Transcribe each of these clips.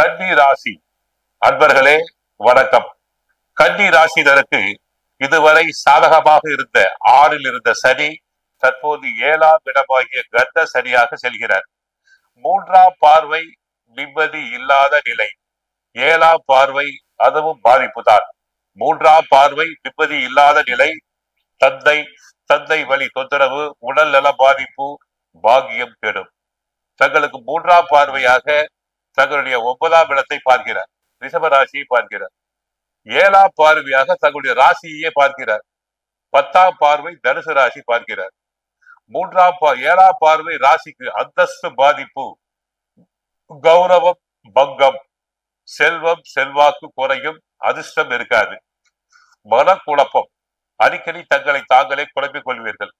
கன்னி ராசி அன்பர்களே வணக்கம். கன்னி ராசினருக்கு இதுவரை சாதகமாக இருந்த 6ல் இருந்த சனி தற்போது 7ஆம் இடமாகிய கந்த சனியாக செல்கிறார். 3ஆம் பார்வை நிம்மதி இல்லாத நிலை, 7ஆம் பார்வை அதுவும் பாதிப்புதான். 3ஆம் பார்வை நிம்மதி இல்லாத நிலை, தந்தை வழி தொந்தரவு, உடல் நல பாதிப்பு, பாக்கியம் கெடும். தங்களுக்கு 3ஆம் பார்வையாக தங்களுடைய 9ஆம் இடத்தை பார்க்கிறார், ரிஷப ராசியை பார்க்கிறார். 7ஆம் பார்வையாக தங்களுடைய ராசியையே பார்க்கிறார். 10ஆம் பார்வை தனுசு ராசி பார்க்கிறார். 7ஆம் பார்வை ராசிக்கு அந்தஸ்து பாதிப்பு, கௌரவம் பங்கம், செல்வம் செல்வாக்கு குறையும், அதிர்ஷ்டம் இருக்காது, மனக்குழப்பம், அடிக்கடி தங்களை தாங்களே குழப்பிக் கொள்வீர்கள்.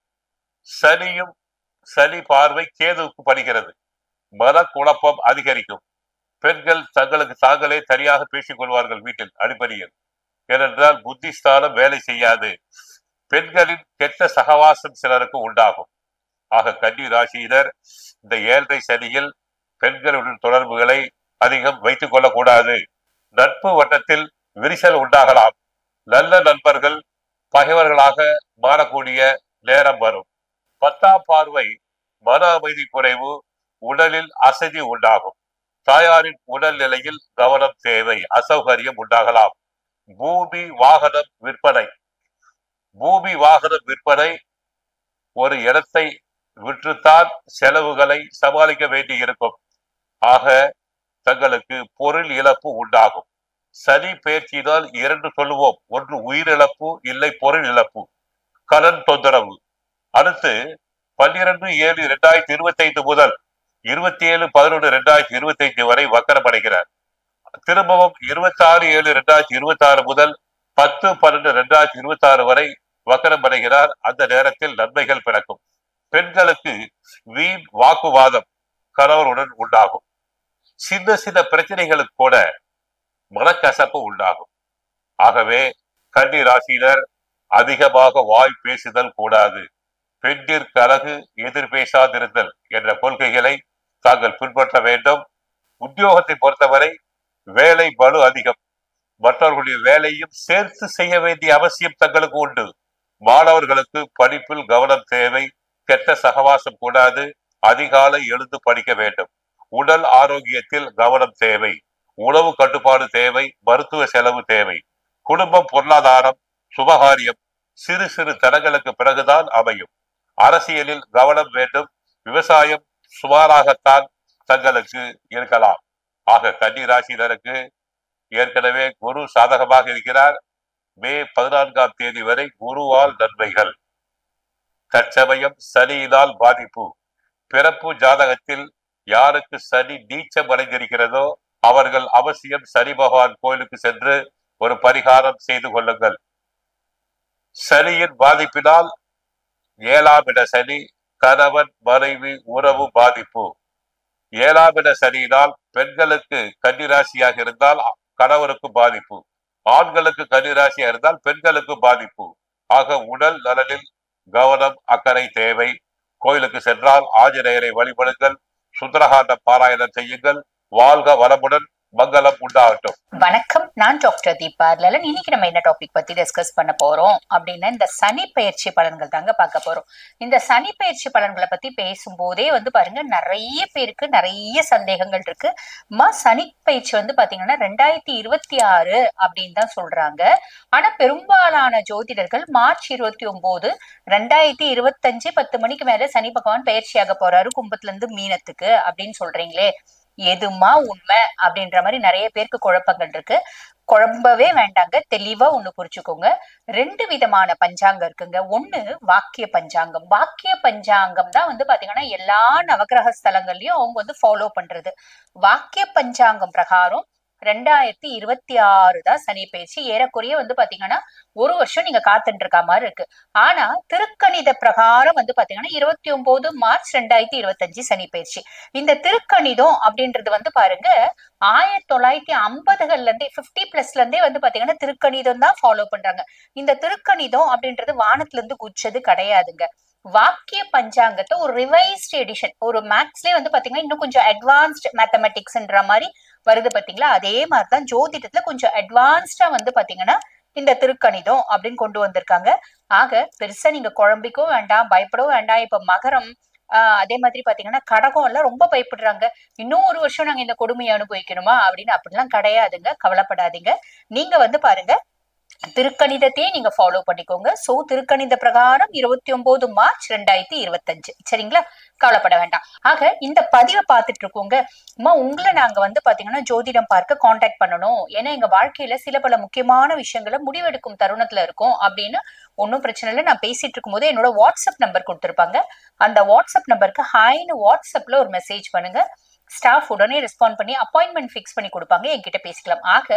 சனி பார்வை கேதுவுக்கு படுகிறது, மனக்குழப்பம் அதிகரிக்கும். பெண்கள் தங்களுக்கு தாங்களே தனியாக பேசிக் கொள்வார்கள் வீட்டில் அடிப்படையில். ஏனென்றால் புத்திஸ்தானம் வேலை செய்யாது. பெண்களின் கெட்ட சகவாசம் சிலருக்கு உண்டாகும். ஆக கன்னி ராசியினர் இந்த 7.5 சனியில் பெண்களுடன் தொடர்புகளை அதிகம் வைத்துக் கொள்ளக்கூடாது. நட்பு வட்டத்தில் விரிசல் உண்டாகலாம். நல்ல நண்பர்கள் பகைவர்களாக மாறக்கூடிய நேரம் வரும். 10ஆம் பார்வை மன அமைதி குறைவு, உடலில் அசதி உண்டாகும். தாயாரின் உடல் நிலையில் கவனம் தேவை, அசௌகரியம் உண்டாகலாம். பூமி வாகனம் விற்பனை, ஒரு இடத்தை விற்றுத்தான் செலவுகளை சமாளிக்க வேண்டி இருக்கும். ஆக தங்களுக்கு பொருள் இழப்பு உண்டாகும். சனி பெயர்ச்சியினால் 2 சொல்லுவோம், ஒன்று உயிரிழப்பு, இல்லை பொருள் இழப்பு, கடன் தொந்தரவு. அடுத்து 12/7/2025 முதல் 27/11/2025 வரை வக்கரம் அடைகிறார். திரும்பவும் 26/7/2026 முதல் 10/12/2026 வரை வக்கரம் அடைகிறார். அந்த நேரத்தில் நன்மைகள் பிறக்கும். பெண்களுக்கு வீண் வாக்குவாதம் கணவருடன் உண்டாகும். சின்ன பிரச்சனைகளுக்கு கூட மனக்கசப்பு உண்டாகும். ஆகவே கன்னி ராசியினர் அதிகமாக வாய் பேசுதல் கூடாது. பெண்ணிற்கு அழகு எதிர் பேசாதிருத்தல் என்ற கொள்கைகளை தாங்கள் பின்பற்ற வேண்டும். உத்தியோகத்தை பொறுத்தவரை வேலை பளு அதிகம். மற்றவர்களுடைய வேலையும் சேர்த்து செய்ய வேண்டிய அவசியம் தங்களுக்கு உண்டு. மாணவர்களுக்கு படிப்பில் கவனம் தேவை. கெட்ட சகவாசம் கூடாது. அதிகாலை எழுந்து படிக்க வேண்டும். உடல் ஆரோக்கியத்தில் கவனம் தேவை. உணவு கட்டுப்பாடு தேவை. மருத்துவ செலவு தேவை. குடும்பம், பொருளாதாரம், சுபகாரியம் சிறு தடங்களுக்கு பிறகுதான் அமையும். அரசியலில் கவனம் வேண்டும். விவசாயம் சுமாராகத்தான் தங்களுக்கு இருக்கலாம். ஆக கன்னி ராசியினருக்கு ஏற்கனவே குரு சாதகமாக இருக்கிறார். மே 14ஆம் தேதி வரை குருவால் நன்மைகள். தற்சமயம் சனியினால் பாதிப்பு. பிறப்பு ஜாதகத்தில் யாருக்கு சனி நீச்சம் அடைந்திருக்கிறதோ அவர்கள் அவசியம் சனி பகவான் கோயிலுக்கு சென்று ஒரு பரிகாரம் செய்து கொள்ளுங்கள். சனியின் பாதிப்பினால் 7ஆம் இட சனி, கணவன் மனைவி உறவு பாதிப்பு. 7ஆம் இட சனியினால் பெண்களுக்கு கன்னிராசியாக இருந்தால் கணவருக்கு பாதிப்பு, ஆண்களுக்கு கன்னிராசியாக இருந்தால் பெண்களுக்கு பாதிப்பு. ஆக உடல் நலனில் கவனம், அக்கறை தேவை. கோயிலுக்கு சென்றால் ஆஞ்சநேயரை வழிபடுங்கள். சுந்தரகாண்ட பாராயணம் செய்யுங்கள். வாழ்க வளமுடன், மங்களம் உண்டாகட்டும். வணக்கம், நான் டாக்டர் தீபா லலன். இன்னைக்கு நம்ம என்ன டாபிக் பத்தி டிஸ்கஸ் பண்ண போறோம் அப்படின்னா இந்த சனி பயிற்சி பலன்கள் தாங்க பார்க்க போறோம். இந்த சனி பயிற்சி பலன்களை பத்தி பேசும்போதே பாருங்க, நிறைய பேருக்கு நிறைய சந்தேகங்கள் இருக்கு. சனி பயிற்சி பாத்தீங்கன்னா 2026 அப்படின்னு தான் சொல்றாங்க. ஆனா பெரும்பாலான ஜோதிடர்கள் மார்ச் 29, 2025 10 மணிக்கு மேல சனி பகவான் பயிற்சியாக போறாரு கும்பத்துல இருந்து மீனத்துக்கு அப்படின்னு சொல்றீங்களே, எதுமா உண்மை அப்படின்ற மாதிரி நிறைய பேருக்கு குழப்பங்கள் இருக்கு. குழம்பவே வேண்டாங்க, தெளிவா ஒண்ணு புரிச்சுக்கோங்க. 2 விதமான பஞ்சாங்கம் இருக்குங்க. ஒண்ணு வாக்கிய பஞ்சாங்கம். வாக்கிய பஞ்சாங்கம் தான் பாத்தீங்கன்னா எல்லா நவகிரக ஸ்தலங்கள்லயும் அவங்க ஃபாலோ பண்றது. வாக்கிய பஞ்சாங்கம் பிரகாரம் 2026 தான் சனி பயிற்சி. ஏறக்குறைய பாத்தீங்கன்னா 1 வருஷம் நீங்க காத்துட்டு இருக்க மாதிரி இருக்கு. ஆனா திருக்கணித பிரகாரம் பாத்தீங்கன்னா 29 மார்ச் 2025 சனி பயிற்சி. இந்த திருக்கணிதம் அப்படின்றது பாருங்க 1950கள்ல இருந்தே 50+ இருந்தே பாத்தீங்கன்னா திருக்கணிதம் தான் ஃபாலோ பண்றாங்க. இந்த திருக்கணிதம் அப்படின்றது வானத்துல இருந்து குச்சது கிடையாதுங்க. வாக்கிய பஞ்சாங்கத்தை ஒரு ரிவைஸ்ட் எடிஷன், ஒரு மேக்ஸ்லயே பாத்தீங்கன்னா இன்னும் கொஞ்சம் அட்வான்ஸ்ட் மேத்தமெட்டிக்ஸ்ன்ற மாதிரி வருது பாத்தீங்களா, அதே மாதிரிதான் ஜோதிடத்துல கொஞ்சம் அட்வான்ஸ்டா வந்து பாத்தீங்கன்னா இந்த திருக்கணிதம் அப்படின்னு கொண்டு வந்திருக்காங்க. ஆக பெருசா நீங்க குழம்பிக்கவும் வேண்டாம், பயப்படவும் வேண்டாம். இப்ப மகரம் அதே மாதிரி பாத்தீங்கன்னா கடகம் எல்லாம் ரொம்ப பயப்படுறாங்க. இன்னும் ஒரு வருஷம் நாங்க இந்த கொடுமையை அனுபவிக்கணுமா அப்படின்னு. அப்படிலாம் கிடையாதுங்க, கவலைப்படாதீங்க. நீங்க வந்து பாருங்க, திருக்கணிதத்தையே நீங்க ஃபாலோ பண்ணிக்கோங்க. சோ திருக்கணித பிரகாரம் 29 மார்ச் 2025, சரிங்களா? கவலைப்பட வேண்டாம். ஆக இந்த பதிவை பார்த்துட்டு இருக்கோங்க அம்மா, உங்களை நாங்க வந்து பாத்தீங்கன்னா ஜோதிடம் பார்க்க காண்டாக்ட் பண்ணணும், ஏன்னா எங்க வாழ்க்கையில சில பல முக்கியமான விஷயங்களை முடிவெடுக்கும் தருணத்துல இருக்கும் அப்படின்னு. ஒன்னும் பிரச்சனை இல்லை. நான் பேசிட்டு இருக்கும் போது என்னோட வாட்ஸ்அப் நம்பர் கொடுத்திருப்பாங்க. அந்த வாட்ஸ்அப் நம்பருக்கு ஹாய்னு வாட்ஸ்அப்ல ஒரு மெசேஜ் பண்ணுங்க. ஸ்டாஃப் உடனே ரெஸ்பாண்ட் பண்ணி அப்பாயின்மெண்ட் ஃபிக்ஸ் பண்ணி கொடுப்பாங்க, என்கிட்ட பேசிக்கலாம். ஆக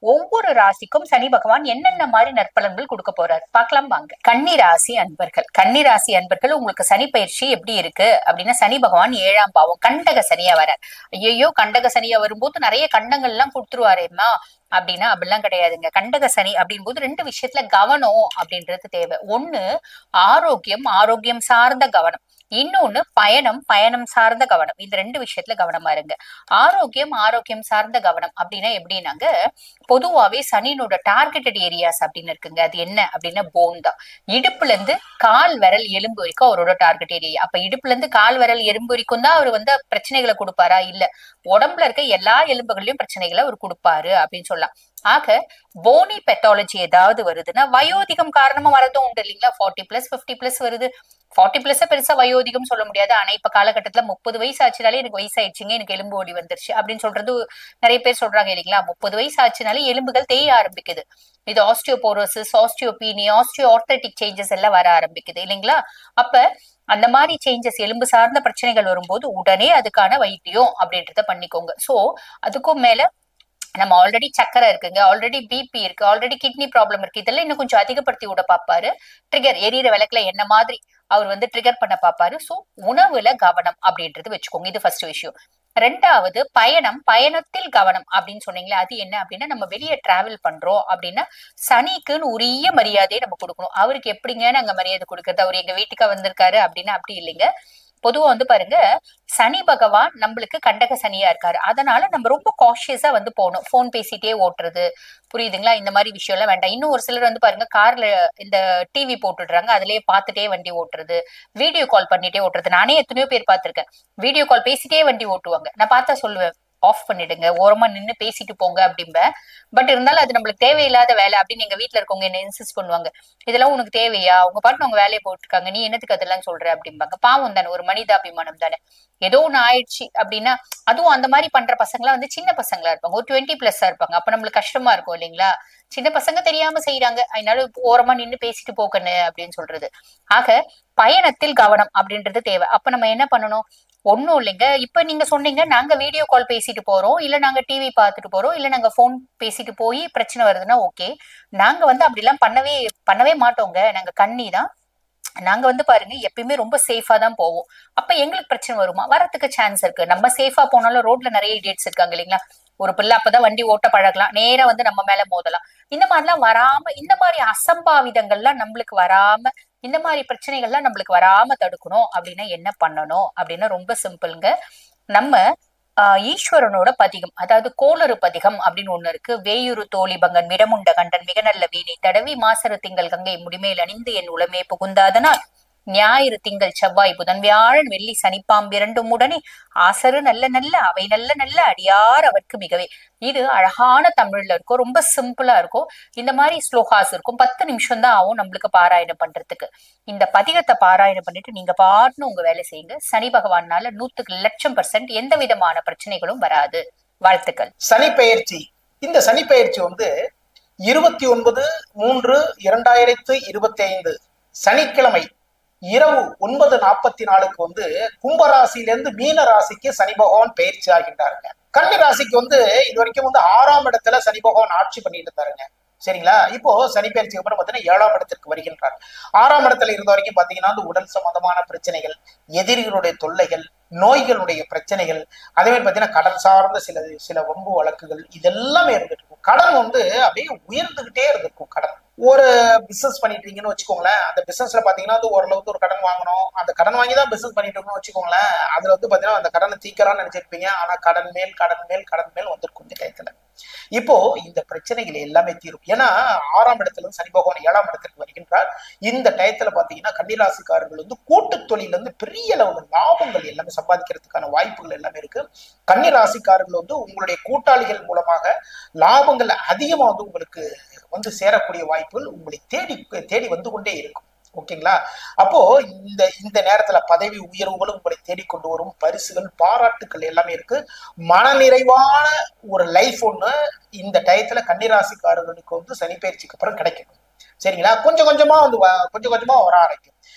ஒவ்வொரு ராசிக்கும் சனி பகவான் என்னென்ன மாதிரி நற்பலன்கள் கொடுக்க போறாரு பார்க்கலாம் வாங்க. கன்னிராசி அன்பர்கள், கன்னிராசி அன்பர்கள், உங்களுக்கு சனி பயிற்சி எப்படி இருக்கு அப்படின்னா, சனி பகவான் 7ஆம் பாவம் கண்டக சனியா வர. ஐயோ, கண்டக சனியா வரும்போது நிறைய கண்டங்கள் எல்லாம் கொடுத்துருவாரேம்மா அப்படின்னா அப்படிலாம் கிடையாதுங்க. கண்டக சனி அப்படின் போது 2 விஷயத்துல கவனம் அப்படின்றது தேவை. ஒண்ணு ஆரோக்கியம், ஆரோக்கியம் சார்ந்த கவனம். இன்னொன்னு பயணம், பயணம் சார்ந்த கவனம். இந்த 2 விஷயத்துல கவனமா இருங்க. ஆரோக்கியம், ஆரோக்கியம் சார்ந்த கவனம் அப்படின்னா எப்படின்னாங்க, பொதுவாவே சனியினோட டார்கெட்டட் ஏரியாஸ் அப்படின்னு இருக்குங்க. அது என்ன அப்படின்னா போன் தான். இடுப்புல இருந்து கால் விரல் எலும்பு வரைக்கும் அவரோட டார்கெட் ஏரியா. அப்ப இடுப்புல இருந்து கால் விரல் எலும்பு வரைக்கும் தான் அவர் வந்து பிரச்சனைகளை கொடுப்பாரா? இல்ல, உடம்புல இருக்க எல்லா எலும்புகளையும் பிரச்சனைகளை அவர் கொடுப்பாரு அப்படின்னு சொல்லலாம். ஆக போனி பெத்தாலஜி ஏதாவது வருதுன்னா வயோதிகம் காரணமா வரதும் உண்டு இல்லைங்களா? 40+, 50+ வருது. 40+ பெருசா வயோதிகம் சொல்ல முடியாது. ஆனா இப்ப காலகட்டத்துல 30 வயசு ஆச்சுனாலே எனக்கு வயசாயிடுச்சுங்க, எனக்கு எலும்பு ஓடி வந்துருச்சு அப்படின்னு சொல்றது நிறைய பேர் சொல்றாங்க இல்லைங்களா? 30 வயசு ஆச்சுனாலே எலும்புகள் தேய ஆரம்பிக்குது. இது ஆஸ்டியோபோரோசிஸ், ஆஸ்டியோபீனியா, ஆஸ்டியோ ஆர்த்தட்டிக் சேஞ்சஸ் எல்லாம் வர ஆரம்பிக்குது இல்லைங்களா? அப்ப அந்த மாதிரி சேஞ்சஸ், எலும்பு சார்ந்த பிரச்சனைகள் வரும்போது உடனே அதுக்கான வைத்தியம் அப்படின்றத பண்ணிக்கோங்க. சோ அதுக்கும் மேல நம்ம ஆல்ரெடி சக்கரை இருக்குங்க, ஆல்ரெடி பிபி இருக்கு, ஆல்ரெடி கிட்னி ப்ராப்ளம் இருக்கு. இதெல்லாம் இன்னும் கொஞ்சம் அதிகப்படுத்தி விட பாப்பாரு. ட்ரிகர், எரியிற விளக்குல என்ன மாதிரி அவர் வந்து ட்ரிகர் பண்ண பாப்பாரு. சோ உணவுல கவனம் அப்படின்றது வச்சுக்கோங்க. இது ஃபர்ஸ்ட் விஷயம். ரெண்டாவது பயணம், பயணத்தில் கவனம் அப்படின்னு சொன்னீங்களா, அது என்ன அப்படின்னா, நம்ம வெளியே டிராவல் பண்றோம் அப்படின்னா சனிக்குன்னு உரிய மரியாதையை நம்ம கொடுக்கணும். அவருக்கு எப்படிங்க நாங்க மரியாதை கொடுக்கறது? அவர் எங்க வீட்டுக்கு வந்திருக்காரு அப்படின்னா அப்படி இல்லைங்க. பொதுவா வந்து பாருங்க, சனி பகவான் நம்மளுக்கு கண்டக சனியா இருக்காரு. அதனால நம்ம ரொம்ப காஷியஸா வந்து போகணும். போன் பேசிட்டே ஓட்டுறது, புரியுதுங்களா? இந்த மாதிரி விஷயம் எல்லாம் வேண்டாம். இன்னும் ஒரு சிலர் வந்து பாருங்க, கார்ல இந்த டிவி போட்டுடுறாங்க, அதுலயே பார்த்துட்டே வண்டி ஓட்டுறது, வீடியோ கால் பண்ணிட்டே ஓட்டுறது. நானே எத்தனையோ பேர் பார்த்திருக்கேன். வீடியோ கால் பேசிட்டே வண்டி ஓட்டுவாங்க. நான் பார்த்தா சொல்லுவேன், ஆஃப் பண்ணிடுங்க, ஓரமா நின்னு பேசிட்டு போங்க அப்படிம்பேன். பட் இருந்தாலும் அது நம்மளுக்கு தேவையில்லாத வேலை அப்படின்னு எங்க வீட்டுல இருக்கவங்க என்ன இன்சிஸ்ட் பண்ணுவாங்க. இதெல்லாம் உனக்கு தேவையா? உங்க பாட்டு உங்க வேலையை போட்டுருக்காங்க, நீ என்னத்துக்கு அதெல்லாம் சொல்ற அப்படிம்பாங்க. பாவம் தானே, ஒரு மனிதாபிமானம் தானே. ஏதோ ஒண்ணு ஆயிடுச்சு அப்படின்னா, அதுவும் அந்த மாதிரி பண்ற பசங்களா வந்து சின்ன பசங்களா இருப்பாங்க, ஒரு 20+ இருப்பாங்க. அப்ப நம்மளுக்கு கஷ்டமா இருக்கும் இல்லைங்களா? சின்ன பசங்க தெரியாம செய்யறாங்க, அதனால ஓரமா நின்னு பேசிட்டு போக்கன்னு அப்படின்னு சொல்றது. ஆக பயணத்தில் கவனம் அப்படின்றது தேவை. அப்ப நம்ம என்ன பண்ணணும்? ஒண்ணும் இல்லைங்க. இப்ப நீங்க சொன்னீங்க, நாங்க வீடியோ கால் பேசிட்டு போறோம், இல்ல நாங்க டிவி பார்த்துட்டு போறோம், இல்ல நாங்க போன் பேசிட்டு போய் பிரச்சனை வருதுன்னா ஓகே. நாங்க வந்து அப்படிலாம் பண்ணவே மாட்டோங்க. நாங்க கன்னி தான். நாங்க வந்து பாருங்க எப்பயுமே ரொம்ப சேஃபா தான் போவோம். அப்ப எங்களுக்கு பிரச்சனை வருமா? வரதுக்கு சான்ஸ் இருக்கு. நம்ம சேஃபா போனாலும் ரோட்ல நிறைய இடியட்ஸ் இருக்காங்க இல்லைங்களா? ஒரு பிள்ளை அப்பதான் வண்டி ஓட்ட பழகலாம், நேரா வந்து நம்ம மேல மோதலாம். இந்த மாதிரிலாம் வராம, இந்த மாதிரி அசம்பாவிதங்கள்லாம் நம்மளுக்கு வராம, இந்த மாதிரி பிரச்சனைகள்லாம் நம்மளுக்கு வராம தடுக்கணும் அப்படின்னா என்ன பண்ணணும் அப்படின்னா ரொம்ப சிம்பிள்ங்க. நம்ம ஈஸ்வரனோட பதிகம், அதாவது கோளறு பதிகம் அப்படின்னு ஒண்ணு இருக்கு. வேயுறு தோழிபங்கன் விடமுண்ட கண்டன் மிக நல்ல வீணை தடவி மாசரு திங்கள் கங்கை முடிமேல் அணிந்து என் உளமே புகுந்தாதனால் ஞாயிறு திங்கள் செவ்வாய் புதன் வியாழன் வெள்ளி சனிப்பாம்பு இரண்டும் உடனே ஆசரு நல்ல நல்ல அவை நல்ல நல்ல அடியார் அவருக்கு மிகவே. இது அழகான தமிழ்ல இருக்கும், ரொம்ப சிம்பிளா இருக்கும். இந்த மாதிரி ஸ்லோகாஸ் இருக்கும். 10 நிமிஷம் தான் ஆகும் நம்மளுக்கு பாராயணம் பண்றதுக்கு. இந்த பதிகத்தை பாராயணம் பண்ணிட்டு நீங்க பாட்டுன்னு உங்க வேலை செய்யுங்க. சனி பகவானால 100% எந்த விதமான பிரச்சனைகளும் வராது. வாழ்த்துக்கள். சனி பெயர்ச்சி, இந்த சனி பெயர்ச்சி வந்து 29/3/2025 சனிக்கிழமை இரவு 9:44 வந்து கும்பராசியிலிருந்து மீன ராசிக்கு சனி பகவான் பயிற்சி ஆகின்றாருங்க. கன்னி ராசிக்கு வந்து இது வரைக்கும் வந்து 6ஆம் இடத்துல சனி பகவான் ஆட்சி பண்ணிட்டு இருந்தாருங்க. சரிங்களா? இப்போ சனி பயிற்சிக்கு அப்புறம் பாத்தீங்கன்னா 7ஆம் இடத்திற்கு வருகின்றார். 6ஆம் இடத்துல இருந்த வரைக்கும் பாத்தீங்கன்னா உடல் சம்பந்தமான பிரச்சனைகள், எதிரிகளுடைய தொல்லைகள், நோய்களுடைய பிரச்சனைகள், அதே மாதிரி பாத்தீங்கன்னா கடன் சார்ந்த சில வம்பு வழக்குகள் இதெல்லாமே இருந்துட்டு இருக்கும். கடன் வந்து அப்படியே உயர்ந்துகிட்டே இருந்திருக்கும். கடன் ஒரு பிசினஸ் பண்ணிட்டு இருக்கீங்கன்னு வச்சுக்கோங்களேன், அந்த பிசினஸ்ல பாத்தீங்கன்னா வந்து ஓரளவுக்கு ஒரு கடன் வாங்கணும், அந்த கடன் வாங்கி தான் பிசினஸ் பண்ணிட்டு இருக்கணும்னு வச்சுக்கோங்களேன். அதுல வந்து பாத்தீங்கன்னா அந்த கடனை தீக்கலாம்னு நினைச்சிருப்பீங்க, ஆனா கடன் மேல் கடன் மேல் கடன் மேல் வந்திருக்கும் இந்த டயத்துல. இப்போ இந்த பிரச்சனைகள் எல்லாமே தீரும். ஏன்னா 6ஆம் இடத்துல இருந்து சனி பகவான் 7ஆம் இடத்திற்கு வருகின்றார். இந்த டயத்துல பாத்தீங்கன்னா கன்னிராசிக்காரர்கள் வந்து கூட்டு தொழில இருந்து பெரிய அளவு லாபங்கள் எல்லாமே சம்பாதிக்கிறதுக்கான வாய்ப்புகள் எல்லாமே இருக்கு. கன்னிராசிக்காரர்கள் வந்து உங்களுடைய கூட்டாளிகள் மூலமாக லாபங்கள் அதிகமா வந்து உங்களுக்கு வந்து சேரக்கூடிய வாய்ப்புகள் உங்களை தேடி தேடி வந்து கொண்டே இருக்கும். ஓகேங்களா? அப்போ இந்த இந்த நேரத்துல பதவி உயர்வுகளும் உங்களை தேடிக்கொண்டு வரும், பரிசுகள் பாராட்டுக்கள் எல்லாமே இருக்கு. மனநிறைவான ஒரு லைஃப் ஒண்ணு இந்த டயத்துல கன்னிராசிக்காரர்களுக்கு வந்து சனி பயிற்சிக்கு அப்புறம் கிடைக்கும். சரிங்களா? கொஞ்சம் கொஞ்சமா வந்து கொஞ்சம் கொஞ்சமா வர ஆரம்பிக்கும்.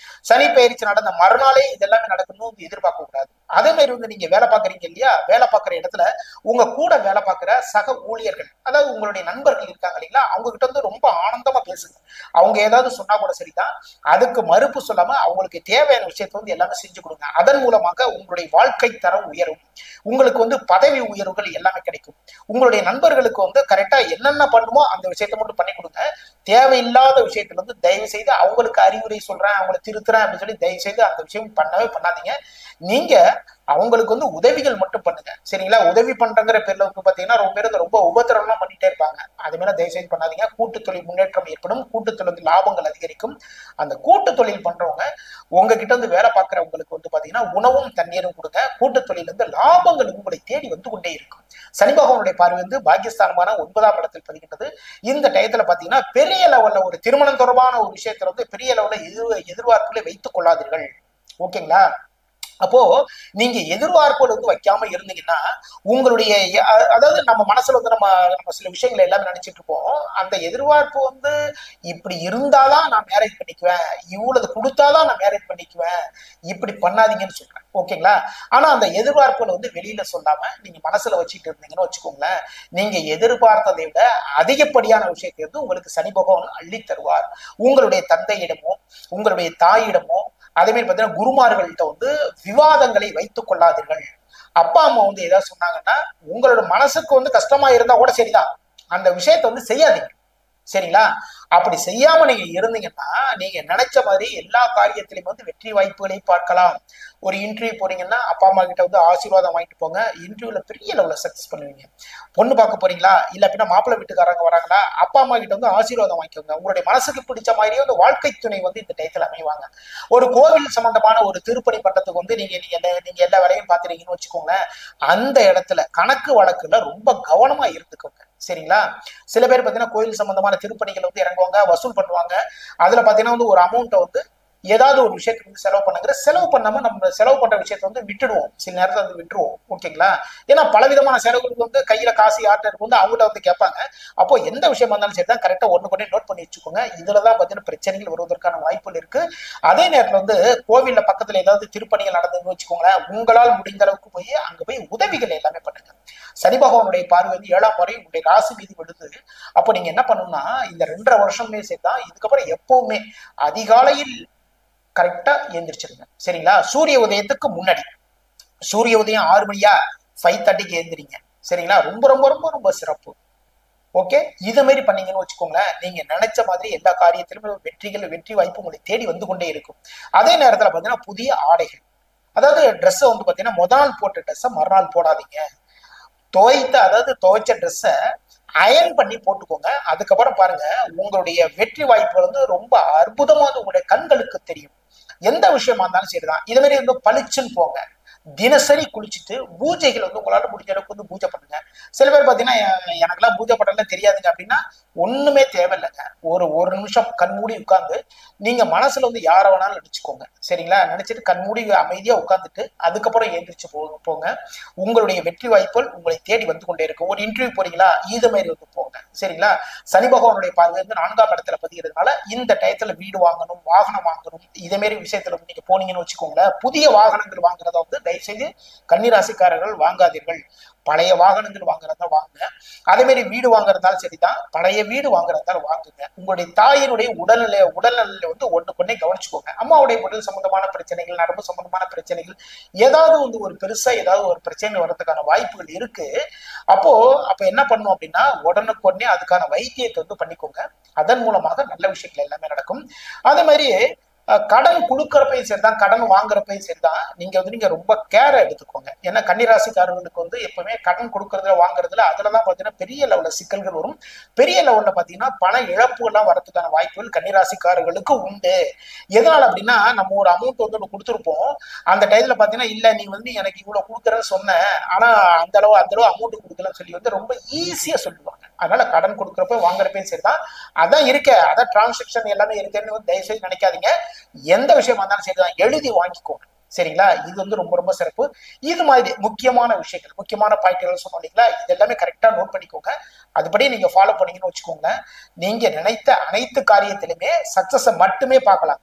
சனி பயிற்சி நடந்த மறுநாளே இதெல்லாமே நடக்கணும்னு எதிர்பார்க்க கூடாது. அதே மாதிரி வந்து நீங்க வேலை பார்க்குறீங்க இல்லையா, வேலை பார்க்குற இடத்துல உங்க கூட வேலை பார்க்குற சக ஊழியர்கள், அதாவது உங்களுடைய நண்பர்கள் இருக்காங்க இல்லைங்களா, அவங்க கிட்ட வந்து ரொம்ப ஆனந்தமா பேசுங்க. அவங்க ஏதாவது சொன்னா கூட சரிதான், அதுக்கு மறுப்பு சொல்லாம அவங்களுக்கு தேவையான விஷயத்த வந்து எல்லாமே செஞ்சு கொடுங்க. அதன் மூலமாக உங்களுடைய வாழ்க்கை தரம் உயரும், உங்களுக்கு வந்து பதவி உயர்வுகள் எல்லாமே கிடைக்கும். உங்களுடைய நண்பர்களுக்கு வந்து கரெக்டா என்னென்ன பண்ணுமோ அந்த விஷயத்த மட்டும் பண்ணி கொடுங்க. தேவையில்லாத விஷயத்துல வந்து தயவு செய்து அவங்களுக்கு அறிவுரை சொல்றேன், அவங்களை திருத்துறேன் அப்படின்னு சொல்லி தயவு செய்து அந்த விஷயம் பண்ணவே பண்ணாதீங்க. நீங்க அவங்களுக்கு வந்து உதவிகள் மட்டும் பண்ணுங்க. சரிங்களா? உதவி பண்றங்கிற பேர்ல வந்து பாத்தீங்கன்னா ரொம்ப பேர் ரொம்ப உபத்திரம்லாம் பண்ணிட்டே இருப்பாங்க. அது மேல தயவு செய்து பண்ணாதீங்க. கூட்டு தொழில் முன்னேற்றம் ஏற்படும், கூட்டு தொழில் லாபங்கள் அதிகரிக்கும். அந்த கூட்டு தொழில் பண்றவங்க உங்ககிட்ட வந்து வேலை பார்க்கறவங்களுக்கு வந்து பாத்தீங்கன்னா உணவும் தண்ணீரும் கொடுங்க. கூட்டு தொழில் வந்து லாபங்கள் உங்களை தேடி வந்து கொண்டே இருக்கும். சனி பகவானுடைய பார்வை வந்து பாக்கியஸ்தானமான 9ஆம் இடத்தில் பதிகின்றது. இந்த டயத்துல பாத்தீங்கன்னா பெரிய லெவல்ல ஒரு திருமணம் தொடர்பான ஒரு விஷயத்துல வந்து பெரிய லெவல்ல எதிர்பார்ப்புகளை வைத்துக் கொள்ளாதீர்கள். ஓகேங்களா? அப்போ நீங்க எதிர்பார்ப்புகள் வந்து வைக்காம இருந்தீங்கன்னா உங்களுடைய அதாவது நம்ம மனசுல வந்து நம்ம சில விஷயங்களை எல்லாமே நினைச்சிட்டு இருப்போம். அந்த எதிர்பார்ப்பு வந்து இப்படி இருந்தாதான் நான் மேரேஜ் பண்ணிக்குவேன், இவ்வளவு கொடுத்தாதான் நான் மேரேஜ் பண்ணிக்குவேன், இப்படி பண்ணாதீங்கன்னு சொல்றேன். ஓகேங்களா? ஆனா அந்த எதிர்பார்ப்புகளை வந்து வெளியில சொல்லாம நீங்க மனசுல வச்சுட்டு இருந்தீங்கன்னு வச்சுக்கோங்களேன், நீங்க எதிர்பார்த்ததை விட அதிகப்படியான விஷயத்தை வந்து உங்களுக்கு சனி பகவான் அள்ளி தருவார். உங்களுடைய தந்தையிடமோ உங்களுடைய தாயிடமோ அதே மாதிரி பாத்தீங்கன்னா குருமார்கள்ட்ட வந்து விவாதங்களை வைத்துக் கொள்ளாதீர்கள். அப்பா அம்மா வந்து ஏதாவது சொன்னாங்கன்னா உங்களோட மனசுக்கு வந்து கஷ்டமா இருந்தா கூட சரிதான், அந்த விஷயத்த வந்து செய்யாதீங்க. சரிங்களா? அப்படி செய்யாம நீங்க இருந்தீங்கன்னா நீங்க நினைச்ச மாதிரி எல்லா காரியத்திலையும் வந்து வெற்றி வாய்ப்புகளை பார்க்கலாம். ஒரு இன்டர்வியூ போறீங்கன்னா அப்பா அம்மா கிட்ட வந்து ஆசீர்வாதம் வாங்கிட்டு போங்க, இன்டர்வியூல பெரிய லெவல்ல சக்சஸ் பண்ணுவீங்க. பொண்ணு பார்க்க போறீங்களா, இல்ல அப்படின்னா மாப்பிள்ளை வீட்டுக்காரங்க வராங்களா, அப்பா அம்மா கிட்ட வந்து ஆசீர்வாதம் வாங்கிக்கோங்க. உங்களுடைய மனசுக்கு பிடிச்ச மாதிரியே வந்து வாழ்க்கை துணை வந்து இந்த டயத்துல அமைவாங்க. ஒரு கோவில் சம்பந்தமான ஒரு திருப்பணி பட்டத்துக்கு வந்து நீங்க எல்லா வேலையும் பாத்துறீங்கன்னு வச்சுக்கோங்களேன், அந்த இடத்துல கணக்கு வழக்குல ரொம்ப கவனமா இருந்துக்கோங்க. சரிங்களா? சில பேர் பாத்தீங்கன்னா கோயில் சம்பந்தமான திருப்பணிகள் வந்து இறங்குவாங்க, வசூல் பண்ணுவாங்க. அதுல பாத்தீங்கன்னா வந்து ஒரு அமௌண்ட்டை வந்து ஏதாவது ஒரு விஷயத்துக்கு வந்து செலவு பண்ணுங்கிற செலவு பண்ணாம நம்ம செலவு பண்ற விஷயத்த வந்து விட்டுடுவோம், சில நேரத்துல வந்து விட்டுருவோம். ஓகேங்களா? ஏன்னா பலவிதமான செலவுகளுக்கு வந்து கையில காசு யார்ட்ட இருக்கும் வந்து அவங்கள்ட்ட வந்து கேட்பாங்க. அப்போ எந்த விஷயமா இருந்தாலும் சரி தான் கரெக்டா ஒண்ணு கொண்டே நோட் பண்ணி வச்சுக்கோங்க. இதுலதான் பாத்தீங்கன்னா பிரச்சனைகள் வருவதற்கான வாய்ப்புகள் இருக்கு. அதே நேரத்துல வந்து கோவில்ல பக்கத்துல ஏதாவது திருப்பணிகள் நடந்ததுன்னு வச்சுக்கோங்களேன், உங்களால் முடிந்த அளவுக்கு போய் அங்க போய் உதவிகள் எல்லாமே பண்ணுங்க. சனி பகவானுடைய பார்வை வந்து 7ஆம் முறை உங்களுடைய ராசி மீது விழுது. அப்போ நீங்க என்ன பண்ணணும்னா இந்த 2.5 வருஷமே சேர்த்தான் இதுக்கப்புறம் எப்பவுமே அதிகாலையில் கரெக்டா எழுந்திரிச்சிருங்க. சரிங்களா? சூரிய உதயத்துக்கு முன்னாடி, சூரிய உதயம் 6 மணியா 5:30க்கு எழுந்திரிங்க. சரிங்களா? ரொம்ப ரொம்ப ரொம்ப ரொம்ப சிறப்பு. ஓகே, இதை மாதிரி பண்ணீங்கன்னு வச்சுக்கோங்களேன், நீங்க நினைச்ச மாதிரி எல்லா காரியத்திலும் வெற்றி வாய்ப்பு உங்களை தேடி வந்து கொண்டே இருக்கும். அதே நேரத்துல பாத்தீங்கன்னா புதிய ஆடைகள், அதாவது ட்ரெஸ் வந்து பாத்தீங்கன்னா முதல் நாள் போட்ட ட்ரெஸ்ஸை மறுநாள் போடாதீங்க. துவைச்ச ட்ரெஸ்ஸை அயன் பண்ணி போட்டுக்கோங்க. அதுக்கப்புறம் பாருங்க உங்களுடைய வெற்றி வாய்ப்புகள் வந்து ரொம்ப அற்புதமா உங்களுடைய கண்களுக்கு தெரியும். எந்த விஷயமா இருந்தாலும் சரிதான், இது மாதிரி வந்து பளிச்சுன்னு போங்க. தினசரி குளிச்சுட்டு பூஜைகள் வந்து உங்களால முடிஞ்ச அளவுக்கு வந்து பூஜை பண்ணுங்க. சில பேர் பாத்தீங்கன்னா எனக்கெல்லாம் பூஜை பண்றதுலாம் தெரியாதுங்க அப்படின்னா ஒண்ணுமே தேவையில்லைங்க. ஒரு நிமிஷம் கண்மூடி உட்கார்ந்து நீங்க மனசுல வந்து யாரை வேணாலும் நினைச்சுக்கோங்க. சரிங்களா? நினைச்சிட்டு கண்மூடி அமைதியா உட்கார்ந்துட்டு அதுக்கப்புறம் எழுந்திரிச்சு போங்க. உங்களுடைய வெற்றி வாய்ப்புகள் உங்களை தேடி வந்து கொண்டே இருக்கும். ஒரு இன்டர்வியூ போறீங்களா, இது மாதிரி வந்து போங்க. சரிங்களா? சனி பகவானுடைய பார்வை வந்து 4ஆம் இடத்துல பதிகிறதுனால இந்த டயத்துல வீடு வாங்கணும், வாகனம் வாங்கணும், இதே மாதிரி விஷயத்துல நீங்க போனீங்கன்னு வச்சுக்கோங்களேன், புதிய வாகனங்கள் வாங்குறத வந்து தயவுசெய்து கன்னிராசிக்காரர்கள் வாங்காதீர்கள். பழைய வாகனங்கள் வாங்குறதா வாங்க. அதே மாதிரி வீடு வாங்குறதாலும் சரிதான், பழைய வீடு வாங்குறதாலும் வாங்குங்க. உங்களுடைய தாயினுடைய உடல்நிலையில வந்து ஒண்ணுக்குன்னே கவனிச்சுக்கோங்க. அம்மாவுடைய உடல் சம்பந்தமான பிரச்சனைகள், நரம்பு சம்பந்தமான பிரச்சனைகள், ஏதாவது வந்து ஒரு பெருசா ஏதாவது ஒரு பிரச்சனை வர்றதுக்கான வாய்ப்புகள் இருக்கு. அப்ப என்ன பண்ணும் அப்படின்னா, உடனுக்குடனே அதுக்கான வைத்தியத்தை வந்து பண்ணிக்கோங்க. அதன் மூலமாக நல்ல விஷயங்கள் எல்லாமே நடக்கும். அதே மாதிரி கடன் கொடுக்கறப்பையும் சரிதான், கடன் வாங்குறப்பையும் சரிதான், நீங்க ரொம்ப கேரை எடுத்துக்கோங்க. ஏன்னா கன்னிராசிக்காரர்களுக்கு வந்து எப்பவுமே கடன் கொடுக்கறதுல வாங்குறதுல அதுலதான் பாத்தீங்கன்னா பெரிய லெவல்ல சிக்கல்கள் வரும். பெரிய லெவல்ல பாத்தீங்கன்னா பண இழப்பு எல்லாம் வரதுக்கான வாய்ப்புகள் கன்னிராசிக்காரர்களுக்கு உண்டு. எதனால அப்படின்னா, நம்ம ஒரு அமௌண்ட் வந்து ஒன்று கொடுத்துருப்போம். அந்த டைத்துல பாத்தீங்கன்னா, இல்ல நீ வந்து எனக்கு இவ்வளவு கொடுக்குறேன்னு சொன்ன, ஆனா அந்த அளவு அமௌண்ட் கொடுக்கலன்னு சொல்லி வந்து ரொம்ப ஈஸியா சொல்லுவாங்க. அதனால கடன் கொடுக்குறப்ப வாங்குறப்பையும் சரிதான். அதான் அதான் டிரான்சாக்ஷன் எல்லாமே இருக்குன்னு வந்து தயவுசெய்து நினைக்காதீங்க. எந்த விஷயமா இருந்தாலும் சரிதான், எழுதி வாங்கிக்கோங்க. சரிங்களா? இது வந்து ரொம்ப ரொம்ப சிறப்பு. இது மாதிரி முக்கியமான விஷயங்கள், முக்கியமான பாயிண்ட்கள் சொன்னோம் இல்லைங்களா, இது எல்லாமே கரெக்டா நோட் பண்ணிக்கோங்க. அதுபடி நீங்க ஃபாலோ பண்ணீங்கன்னு வச்சுக்கோங்க, நீங்க நினைத்த அனைத்து காரியத்திலுமே சக்சஸ் மட்டுமே பார்க்கலாம்.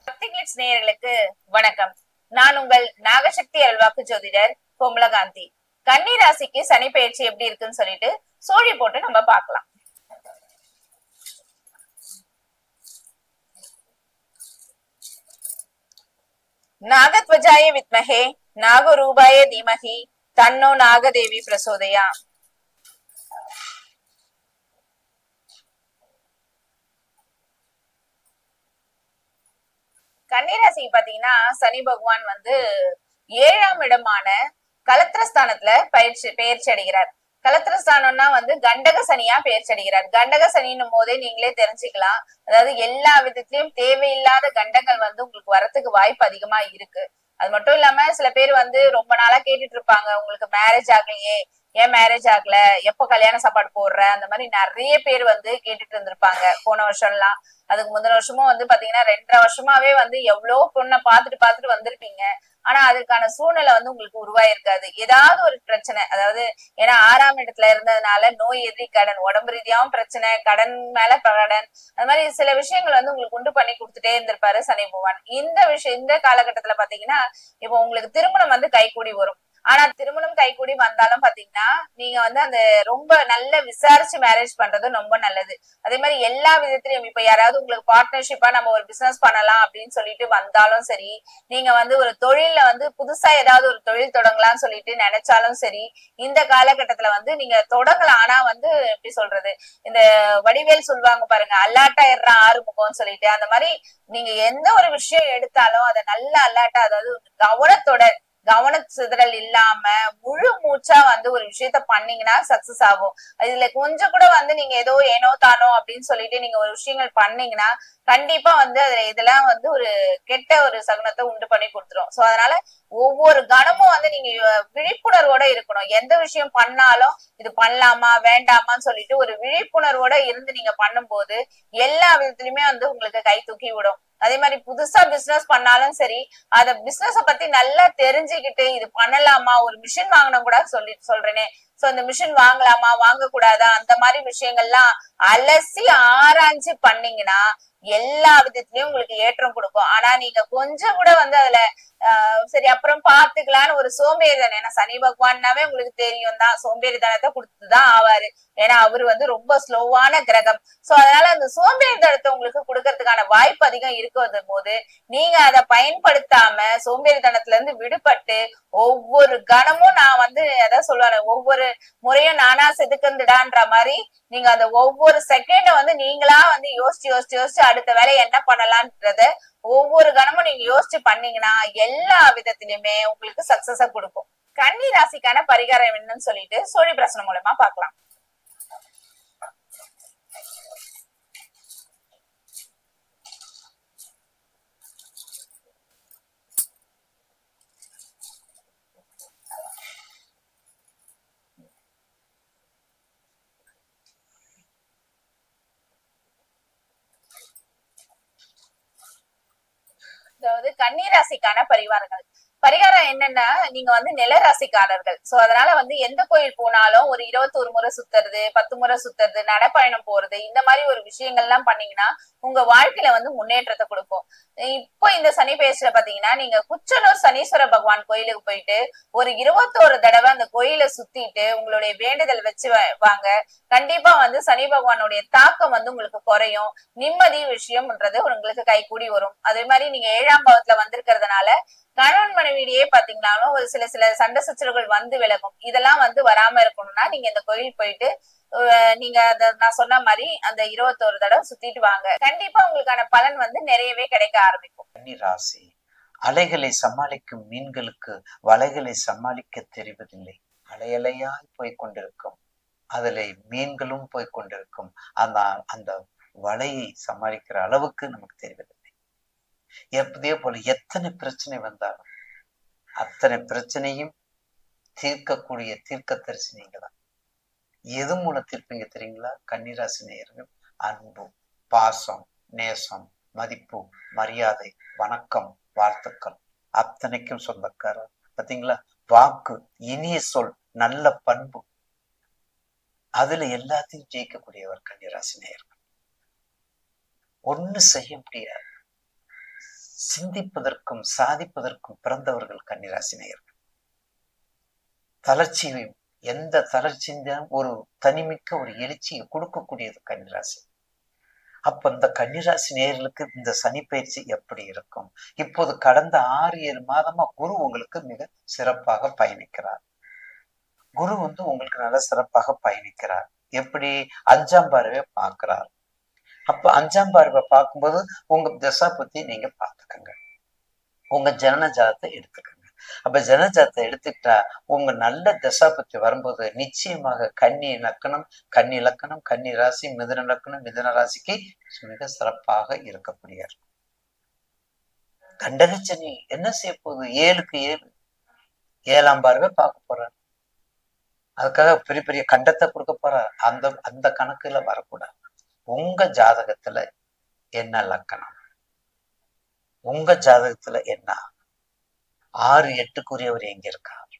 நேயர்களுக்கு வணக்கம். நான் உங்கள் நாகசக்தி அல்வாக்கு ஜோதிடர் கோமலகாந்தி. கன்னி ராசிக்கு சனி பயிற்சி எப்படி இருக்குன்னு சொல்லிட்டு சோழி போட்டு நம்ம பார்க்கலாம். நாகத்வஜாய வித்மஹே நாகரூபாய தீமஹி தன்னோ நாகதேவி பிரசோதயா. கன்னிராசி பாத்தீங்கன்னா சனி பகவான் வந்து 7ஆம் இடமான கலத்திரஸ்தானத்துல பெயர்ச்சி அடைகிறார். கலத்திரஸ்தானம்னா வந்து கண்டக சனியா பெயர்ச்சி அடைகிறார். கண்டக சனின்னும் போதே நீங்களே தெரிஞ்சுக்கலாம், அதாவது எல்லா விதத்திலயும் தேவையில்லாத கண்டங்கள் வந்து உங்களுக்கு வரத்துக்கு வாய்ப்பு அதிகமா இருக்கு. அது மட்டும் இல்லாம சில பேர் வந்து ரொம்ப நாளா கேட்டுட்டு இருப்பாங்க, உங்களுக்கு மேரேஜ் ஆகலையே, ஏன் மேரேஜ் ஆகல, எப்ப கல்யாண சாப்பாடு போடுற, அந்த மாதிரி நிறைய பேர் வந்து கேட்டுட்டு இருந்திருப்பாங்க போன வருஷம் எல்லாம். அதுக்கு முந்தின வருஷமும் வந்து பாத்தீங்கன்னா 2.5 வருஷமாவே வந்து எவ்வளவு பொண்ணை பாத்துட்டு வந்திருப்பீங்க. ஆனா அதுக்கான சூழ்நிலை வந்து உங்களுக்கு உருவாயிருக்காது. ஏதாவது ஒரு பிரச்சனை, அதாவது ஏன்னா 6ஆம் இடத்துல இருந்ததுனால நோய் எதிரி கடன், உடம்பு ரீதியாவும் பிரச்சனை, கடன் மேல கடன், அது மாதிரி சில விஷயங்கள் வந்து உங்களுக்கு உண்டு பண்ணி கொடுத்துட்டே இருந்திருப்பாரு சனி பகவான். இந்த காலகட்டத்துல பாத்தீங்கன்னா இப்போ உங்களுக்கு திருமணம் வந்து கைகூடி வரும். ஆனா திருமணம் கைகூடி வந்தாலும் பாத்தீங்கன்னா நீங்க வந்து அந்த ரொம்ப நல்ல விசாரிச்சு மேரேஜ் பண்றது ரொம்ப நல்லது. அதே மாதிரி எல்லா விதத்திலயும் இப்ப யாராவது உங்களுக்கு பார்ட்னர்ஷிப்பா நம்ம ஒரு பிசினஸ் பண்ணலாம் அப்படின்னு சொல்லிட்டு வந்தாலும் சரி, நீங்க வந்து ஒரு தொழில்ல வந்து புதுசா ஏதாவது ஒரு தொழில் தொடங்கலாம்னு சொல்லிட்டு நினைச்சாலும் சரி, இந்த காலகட்டத்துல வந்து நீங்க தொடங்கலாம். ஆனா வந்து எப்படி சொல்றது, இந்த வடிவேல் சொல்லுவாங்க பாருங்க, அல்லாட்டாயிடுறான் ஆறுமுகம்னு சொல்லிட்டு, அந்த மாதிரி நீங்க எந்த ஒரு விஷயம் எடுத்தாலும் அதை நல்ல அல்லாட்டா, அதாவது கவன சிதறல் இல்லாம முழு மூச்சா வந்து ஒரு விஷயத்த பண்ணீங்கன்னா சக்சஸ் ஆகும். இதுல கொஞ்சம் கூட வந்து நீங்க ஏதோ ஏனோ தானோ அப்படின்னு சொல்லிட்டு நீங்க ஒரு விஷயங்கள் பண்ணீங்கன்னா கண்டிப்பா வந்து அதுல இதெல்லாம் வந்து ஒரு கெட்ட ஒரு சகுனத்தை உண்டு பண்ணி கொடுத்துரும். சோ அதனால ஒவ்வொரு கணமும் வந்து நீங்க விழிப்புணர்வோட இருக்கணும். எந்த விஷயம் பண்ணாலும் இது பண்ணலாமா வேண்டாமான்னு சொல்லிட்டு ஒரு விழிப்புணர்வோட இருந்து நீங்க பண்ணும்போது எல்லா விதத்திலுமே வந்து உங்களுக்கு கை தூக்கி விடும். அதே மாதிரி புதுசா பிசினஸ் பண்ணாலும் சரி, அத பிசினஸ பத்தி நல்லா தெரிஞ்சுக்கிட்டு இது பண்ணலாமா, ஒரு மிஷின் வாங்கணும் கூட சொல்றேனே, சோ இந்த மிஷின் வாங்கலாமா வாங்க கூடாதா, அந்த மாதிரி விஷயங்கள்லாம் அலசி ஆராய்ச்சி பண்ணீங்கன்னா எல்லா விதத்திலயும் உங்களுக்கு ஏற்றம் கொடுக்கும். ஆனா நீங்க கொஞ்சம் கூட வந்து அதுல சரி அப்புறம் பாத்துக்கலான்னு ஒரு சோம்பேறித்தனம், ஏன்னா சனி பகவான்னாவே உங்களுக்கு தெரியும் தான், சோம்பேறித்தனத்தை கொடுத்துதான் ஆவாரு. ஏன்னா அவரு வந்து ரொம்ப ஸ்லோவான கிரகம். சோ அதனால அந்த சோம்பேறித்தனத்தை உங்களுக்கு கொடுக்கறதுக்கான வாய்ப்பு அதிகம் இருக்கிறது போது நீங்க அதை பயன்படுத்தாம சோம்பேறித்தனத்துல இருந்து விடுபட்டு ஒவ்வொரு கணமும் நான் வந்து அதான் சொல்லுவேன், ஒவ்வொரு முறையும் நானா செதுக்கந்துடான்ற மாதிரி நீங்க அந்த ஒவ்வொரு செகண்ட வந்து நீங்களா வந்து யோசிச்சு அடுத்த வேலையை என்ன பண்ணலான்றத ஒவ்வொரு கணமும் நீங்க யோசிச்சு பண்ணீங்கன்னா எல்லா விதத்திலுமே உங்களுக்கு சக்சஸ கொடுக்கும். கன்னி ராசிக்கான பரிகாரம் என்னன்னு சொல்லிட்டு சோழி பிரசனம் மூலமா பார்க்கலாம். அதாவது கன்னிராசிக்கான பரிகாரங்கள் பரிகாரம் என்னன்னா, நீங்க வந்து நிலராசிக்காரர்கள். சோ அதனால வந்து எந்த கோயில் போனாலும் ஒரு 21 முறை சுத்துறது, 10 முறை சுத்துறது, நடைப்பயணம் போறது, இந்த மாதிரி ஒரு விஷயங்கள்லாம் பண்ணீங்கன்னா உங்க வாழ்க்கையில வந்து முன்னேற்றத்தை கொடுக்கும். இப்போ இந்த சனி பெயர்ச்சியில பாத்தீங்கன்னா, நீங்க குச்சனூர் சனீஸ்வர பகவான் கோயிலுக்கு போயிட்டு ஒரு 21 தடவை அந்த கோயிலை சுத்திட்டு உங்களுடைய வேண்டுதல் வச்சு வாங்க. கண்டிப்பா வந்து சனி பகவானுடைய தாக்கம் வந்து உங்களுக்கு குறையும். நிம்மதி விஷயம்ன்றது உங்களுக்கு கைகூடி வரும். அதே மாதிரி நீங்க 7ஆம் பாவத்துல வந்திருக்கிறதுனால கணவன் மனைவியிலேயே பாத்தீங்கன்னாலும் ஒரு சில சண்டை சச்சரவுகள் வந்து விலகும். இதெல்லாம் வந்து வராம இருக்கணும்னா நீங்க இந்த கோயில் போயிட்டு நீங்க நான் சொன்ன மாதிரி அந்த 21 தடவை சுத்திட்டு வாங்க. கண்டிப்பா உங்களுக்கான பலன் வந்து நிறையவே கிடைக்க ஆரம்பிக்கும். கன்னி ராசி அலைகளை சமாளிக்கும் மீன்களுக்கு வலைகளை சமாளிக்க தெரிவதில்லை. அலையலையாய் போய்கொண்டிருக்கும், அதுல மீன்களும் போய்கொண்டிருக்கும். அந்த வலையை சமாளிக்கிற அளவுக்கு நமக்கு தெரிவதில்லை. அதே போல எத்தனை பிரச்சனை வந்தாலும் அத்தனை பிரச்சனையும் தீர்க்கக்கூடிய தீர்க்கதரிசி நீங்க தான். எது மூலம் தீர்ப்பீங்க தெரியுங்களா? கன்னிராசி நேயர்கள் அன்பு, பாசம், நேசம், மதிப்பு, மரியாதை, வணக்கம், வாழ்த்துக்கள் அத்தனைக்கும் சொந்தக்காரர். பாத்தீங்களா? வாக்கு, இனிய சொல், நல்ல பண்பு, அதுல எல்லாத்தையும் ஜெயிக்கக்கூடியவர் கன்னிராசி நேயர்கள். ஒண்ணு செய்ய முடியாது. சிந்திப்பதற்கும் சாதிப்பதற்கும் பிறந்தவர்கள் கன்னிராசி நேயர்கள். தளர்ச்சியும் எந்த தளர்ச்சியும் ஒரு தனிமிக்க ஒரு எழுச்சியை கொடுக்கக்கூடியது கன்னிராசி. அப்ப இந்த கன்னிராசி நேயர்களுக்கு இந்த சனி பயிற்சி எப்படி இருக்கும்? இப்போது கடந்த 6-7 மாதமா குரு உங்களுக்கு மிக சிறப்பாக பயணிக்கிறார். குரு வந்து உங்களுக்கு நல்ல சிறப்பாக பயணிக்கிறார். எப்படி? 5ஆம் பார்வையை பார்க்கிறார். அப்ப 5ஆம் பார்வை பார்க்கும்போது உங்க தசா பத்தி நீங்க பாத்துக்கங்க, உங்க ஜனன ஜாதத்தை எடுத்துக்கங்க. அப்ப ஜனன ஜாதத்தை எடுத்துக்கிட்டா உங்க நல்ல தசா பத்தி வரும்போது நிச்சயமாக கன்னி லக்கணம், கன்னி லக்கணம், கன்னி ராசி, மிதுன லக்கணம், மிதுன ராசிக்கு மிக சிறப்பாக இருக்கக்கூடிய கண்டகச்சனி என்ன செய்ய போகுது? 7க்கு 7 7ஆம் பார்வை பார்க்க போறார். அதுக்காக பெரிய பெரிய கண்டத்தை கொடுக்க போறார். அந்த கணக்குல வரக்கூடாது. உங்க ஜாதகத்துல என்ன லக்கணம், உங்க ஜாதகத்துல என்ன 6-8க்குரியவர் எங்க இருக்கார்,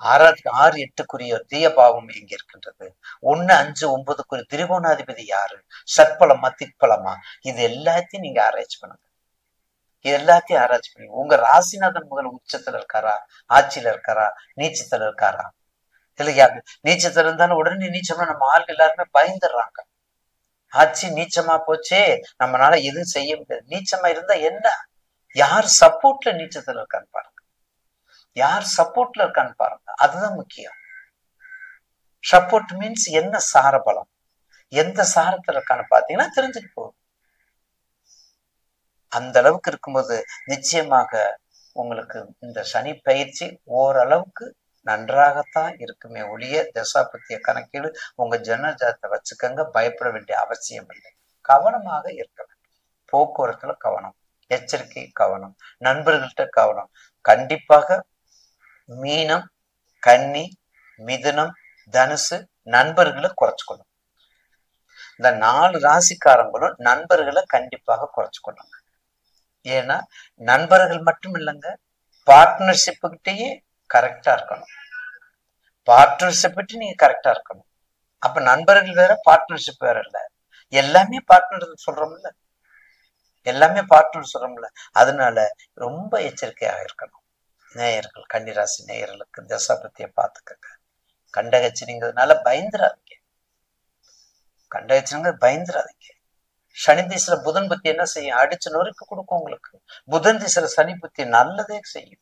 6-8க்குரியவர் தீயபாவம் எங்க இருக்கின்றது, 1-5-9க்குரிய திரிகோணாதிபதி யாரு, சற்பலமா திக்பலமா, இது எல்லாத்தையும் நீங்க ஆராய்ச்சி பண்ணுங்க. இது எல்லாத்தையும் ஆராய்ச்சி பண்ணுங்க. உங்க ராசிநாதன் முதல் உச்சத்துல இருக்காரா, ஆட்சியில இருக்காரா, நீச்சத்துல இருக்காரா? இல்லையா? நீச்சத்துல இருந்தாலும் உடனே நீச்சம்னா நம்ம ஆள் எல்லாருமே பயந்துடுறாங்க. ஆட்சி நீச்சமா போச்சே, நம்மளால எதுவும் செய்ய முடியாது. நீச்சமா இருந்தா என்ன? யார் சப்போர்ட்ல நீச்சத்துல இருக்கான்னு பாருங்க, யார் சப்போர்ட்ல இருக்கான்னு பாருங்க. அதுதான் முக்கியம். சப்போர்ட் மீன்ஸ் என்ன சாரபலம், எந்த சாரத்துல இருக்கான்னு பாத்தீங்கன்னா தெரிஞ்சுட்டு போகுது. அந்த அளவுக்கு இருக்கும்போது நிச்சயமாக உங்களுக்கு இந்த சனி பயிற்சி ஓரளவுக்கு நன்றாகத்தான் இருக்குமே ஒழிய தசாபத்திய கணக்கீடு உங்க ஜனஜாதத்தை வச்சுக்கங்க. பயப்பட வேண்டிய அவசியம் இல்லை. கவனமாக இருக்க வேண்டும். போக்குவரத்துல கவனம், எச்சரிக்கை கவனம், நண்பர்கள்ட்ட கவனம். கண்டிப்பாக மீனம், கன்னி, மிதுனம், தனுசு நண்பர்களை குறைச்சுக்கணும். இந்த 4 ராசிக்காரங்களும் நண்பர்களை கண்டிப்பாக குறைச்சுக்கணுங்க. ஏன்னா நண்பர்கள் மட்டும் இல்லைங்க, பார்ட்னர்ஷிப்புகிட்டயே கரெக்டா இருக்கணும். பார்ட்னர்ஷிப் பற்றி நீங்க கரெக்டா இருக்கணும். அப்ப நண்பர்கள் வேற, பார்ட்னர்ஷிப் வேற இல்ல. எல்லாமே பார்ட்னர் சொல்றோம்ல, எல்லாமே பார்ட்னர் சொல்றோம்ல. அதனால ரொம்ப எச்சரிக்கையாக இருக்கணும். நேயர்கள், கன்னிராசி நேயர்களுக்கு தசா பத்திய பாத்துக்கங்க. கண்டகச்சனிங்கிறதுனால பயந்துராதீங்க, கண்டகச்சனிங்க பயந்துராதீங்க. சனி திசையில புதன் பத்தி என்ன செய்யும்? அடிச்சு நொறுக்கு கொடுக்கும் உங்களுக்கு. புதன் திசையில சனி பத்தி நல்லதே செய்யும்.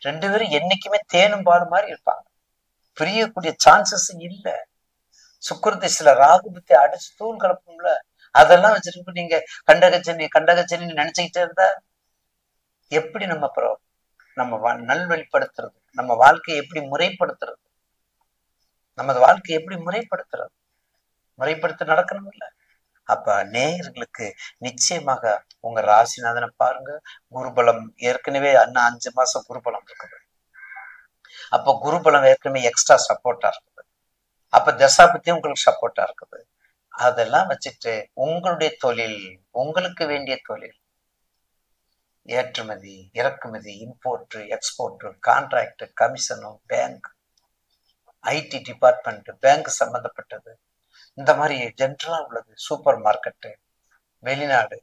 2 பேரும் என்னைக்குமே தேனும் பால் மாதிரி இருப்பாங்க. பிரியக்கூடிய சான்சஸ் இல்ல. சுக்கிர திசையில ராகு பத்தி அடிச்சு தூள் கலப்பும்ல, அதெல்லாம் வச்சிருக்கு. நீங்க கண்டகச்சனி கண்டகச்சனி நினைச்சுக்கிட்டே இருந்தா எப்படி நம்ம நல்வழிப்படுத்துறது, நம்ம வாழ்க்கையை எப்படி முறைப்படுத்துறது, நமது வாழ்க்கையை எப்படி முறைப்படுத்த நடக்கணும் இல்ல. அப்ப நேயர்களுக்கு நிச்சயமாக உங்க ராசிநாதனை பாருங்க. குருபலம் ஏற்கனவே 5 மாசம் குருபலம் இருக்குது. அப்ப குருபலம் ஏற்கனவே எக்ஸ்ட்ரா சப்போர்ட்டா இருக்குது. அப்ப தசா பத்தி உங்களுக்கு சப்போர்ட்டா இருக்குது. அதெல்லாம் வச்சுட்டு உங்களுடைய தொழில், உங்களுக்கு வேண்டிய தொழில், ஏற்றுமதி இறக்குமதி, இம்போர்ட் எக்ஸ்போர்ட், கான்ட்ராக்ட், கமிஷனும், பேங்க், ஐடி டிபார்ட்மெண்ட், பேங்க் சம்பந்தப்பட்டது, இந்த மாதிரி ஜென்ரலா உள்ளது, சூப்பர் மார்க்கெட்டு, வெளிநாடு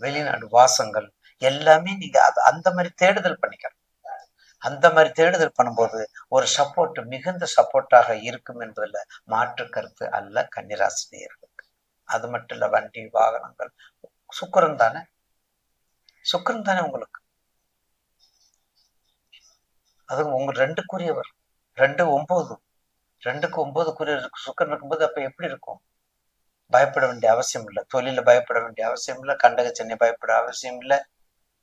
வெளிநாடு வாசங்கள், எல்லாமே நீங்க அந்த மாதிரி தேடுதல் பண்ணிக்கலாம். அந்த மாதிரி தேடுதல் பண்ணும்போது ஒரு சப்போர்ட், மிகுந்த சப்போர்ட்டாக இருக்கும் என்பதுல மாற்று கருத்து அல்ல கன்னிராசி நேயர்களுக்கு. அது மட்டும் இல்ல, வண்டி வாகனங்கள், சுக்கிரன் தானே, சுக்கிரன் தானே உங்களுக்கு. அது உங்க 2க்குரியவர், 2 2க்கு 9 சுக்கிரன் இருக்கும்போது அப்ப எப்படி இருக்கும்? பயப்பட வேண்டிய அவசியம் இல்லை, தொழில பயப்பட வேண்டிய அவசியம் இல்லை, கண்டக சென்னை பயப்பட அவசியம் இல்லை,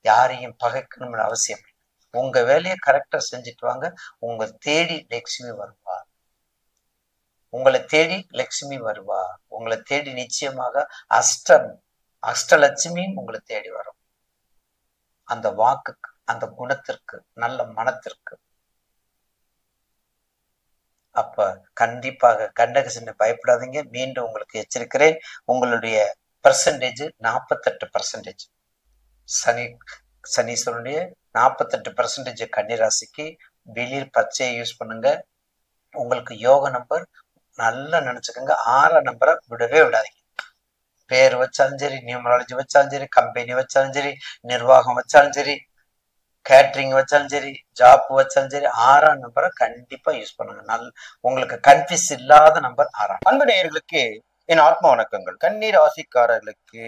யாரையும் பகைக்கணும்னு அவசியம் இல்லை. உங்க வேலையை கரெக்டா செஞ்சுட்டு வாங்க. உங்களை தேடி லட்சுமி வருவா, உங்களை தேடி லட்சுமி வருவா, உங்களை தேடி நிச்சயமாக அஷ்டலட்சுமியும் உங்களை தேடி வரும். அந்த வாக்குக்கு, அந்த குணத்திற்கு, நல்ல மனத்திற்கு. அப்ப கண்டிப்பாக கண்டக சென்னை பயப்படாதீங்க. மீண்டும் உங்களுக்கு எச்சரிக்கிறேன், உங்களுடைய பெர்சன்டேஜ் 48%. சனீஸ்வரனுடைய 48% கன்னிராசிக்கு. வெளியில் பச்சையை யூஸ் பண்ணுங்க. உங்களுக்கு யோக நம்பர் நல்லா நினைச்சுக்கோங்க, 6 நம்பரை விடவே விடாதீங்க. பேர் வச்சாலும் சரி, நியூமராலஜி வச்சாலும் சரி, கம்பெனி வச்சாலும் சரி, நிர்வாகம் வச்சாலும் சரி, கேட்டரிங் வச்சாலும் சரி, ஜாப் வச்சாலும் சரி, 6 நம்பரை கண்டிப்பா யூஸ் பண்ணுங்க. உங்களுக்கு கன்ஃபியூஸ் இல்லாத நம்பர் 6. அன்பு நேயர்களுக்கு என் ஆத்ம வணக்கங்கள். கன்னி ராசிக்காரர்களுக்கு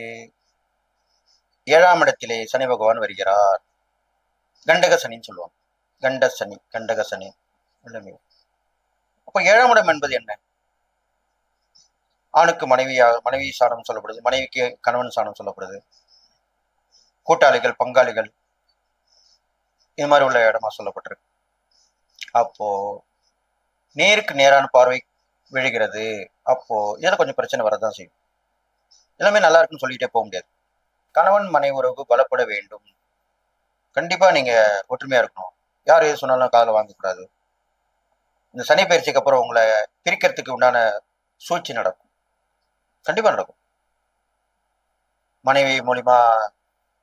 7ஆம் இடத்திலே சனி பகவான் வருகிறார். கண்டக சனின்னு சொல்லுவாங்க. கண்டக சனி. அப்போ 7ஆம் இடம் என்பது என்ன? ஆணுக்கு மனைவி சாணம் சொல்லப்படுது, மனைவிக்கு கணவன் சாணம் சொல்லப்படுது, கூட்டாளிகள், பங்காளிகள், இது மாதிரி உள்ள இடமா சொல்லப்பட்டிருக்கு. அப்போ நேருக்கு நேரான பார்வை விழுகிறது. அப்போ இதுல கொஞ்சம் பிரச்சனை வரதான் செய்யும். எல்லாமே நல்லா இருக்குன்னு சொல்லிட்டே போக முடியாது. கணவன் மனைவி உறவு பலப்பட வேண்டும். கண்டிப்பா நீங்க ஒற்றுமையா இருக்கணும். யார் எது சொன்னாலும் காதுல வாங்கக்கூடாது. இந்த சனி பயிற்சிக்கு அப்புறம் உங்களை பிரிக்கிறதுக்கு உண்டான சூழ்ச்சி நடக்கும், கண்டிப்பா நடக்கும். மனைவி மூலியமா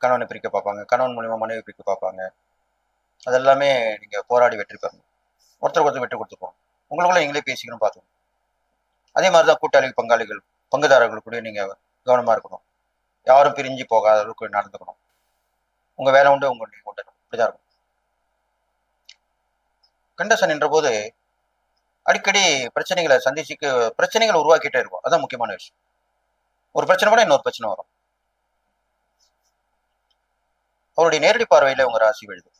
கணவனை பிரிக்க பார்ப்பாங்க, கணவன் மூலியமா மனைவி பிரிக்க பார்ப்பாங்க. அதெல்லாமே நீங்க போராடி வெற்றி பெறணும். ஒருத்தருக்கு ஒருத்தர் வெற்றி கொடுத்துப்போம். உங்களுக்குள்ள நீங்களே பேசிக்கணும் பார்த்துக்கணும். அதே மாதிரிதான் கூட்டாளிகள், பங்காளிகள், பங்குதாரர்கள் கூட நீங்க கவனமா இருக்கணும். யாரும் பிரிஞ்சு போகாத அளவுக்கு நடந்துக்கணும். உங்க வேலை உண்டு, உங்க நீங்க உண்டு, இப்படிதான் இருக்கும். கண்டசன் என்ற போது அடிக்கடி பிரச்சனைகளை சந்திச்சுக்கு பிரச்சனைகளை உருவாக்கிட்டே இருக்கும். அதான் முக்கியமான விஷயம். ஒரு பிரச்சனை கூட இன்னொரு பிரச்சனை வரும். அவருடைய நேரடி பார்வையில உங்க ராசி விழுது.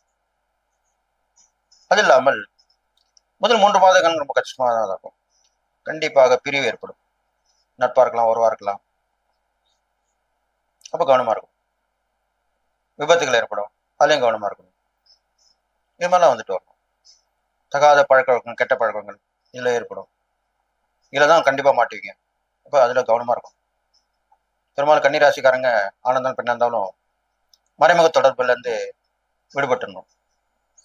அது இல்லாமல் முதல் 3 மாதங்கள் ரொம்ப கஷ்டமா தான் இருக்கும். கண்டிப்பாக பிரிவு ஏற்படும். நட்பா இருக்கலாம், உறவா இருக்கலாம். அப்ப கவனமா இருக்கும். விபத்துகள் ஏற்படும், அதுலயும் கவனமா இருக்கணும். இது மாதிரிலாம் வந்துட்டு வரணும். தகாத பழக்க வழக்கங்கள், கெட்ட பழக்கங்கள் இதுல ஏற்படும். இதுல தான் கண்டிப்பா மாட்டுவீங்க. அப்ப அதுல கவனமா இருக்கும். பெரும்பாலும் கன்னிராசிக்காரங்க ஆனந்தாலும் பெண்ணா இருந்தாலும் மறைமுக தொடர்புல இருந்து விடுபட்டுணும்.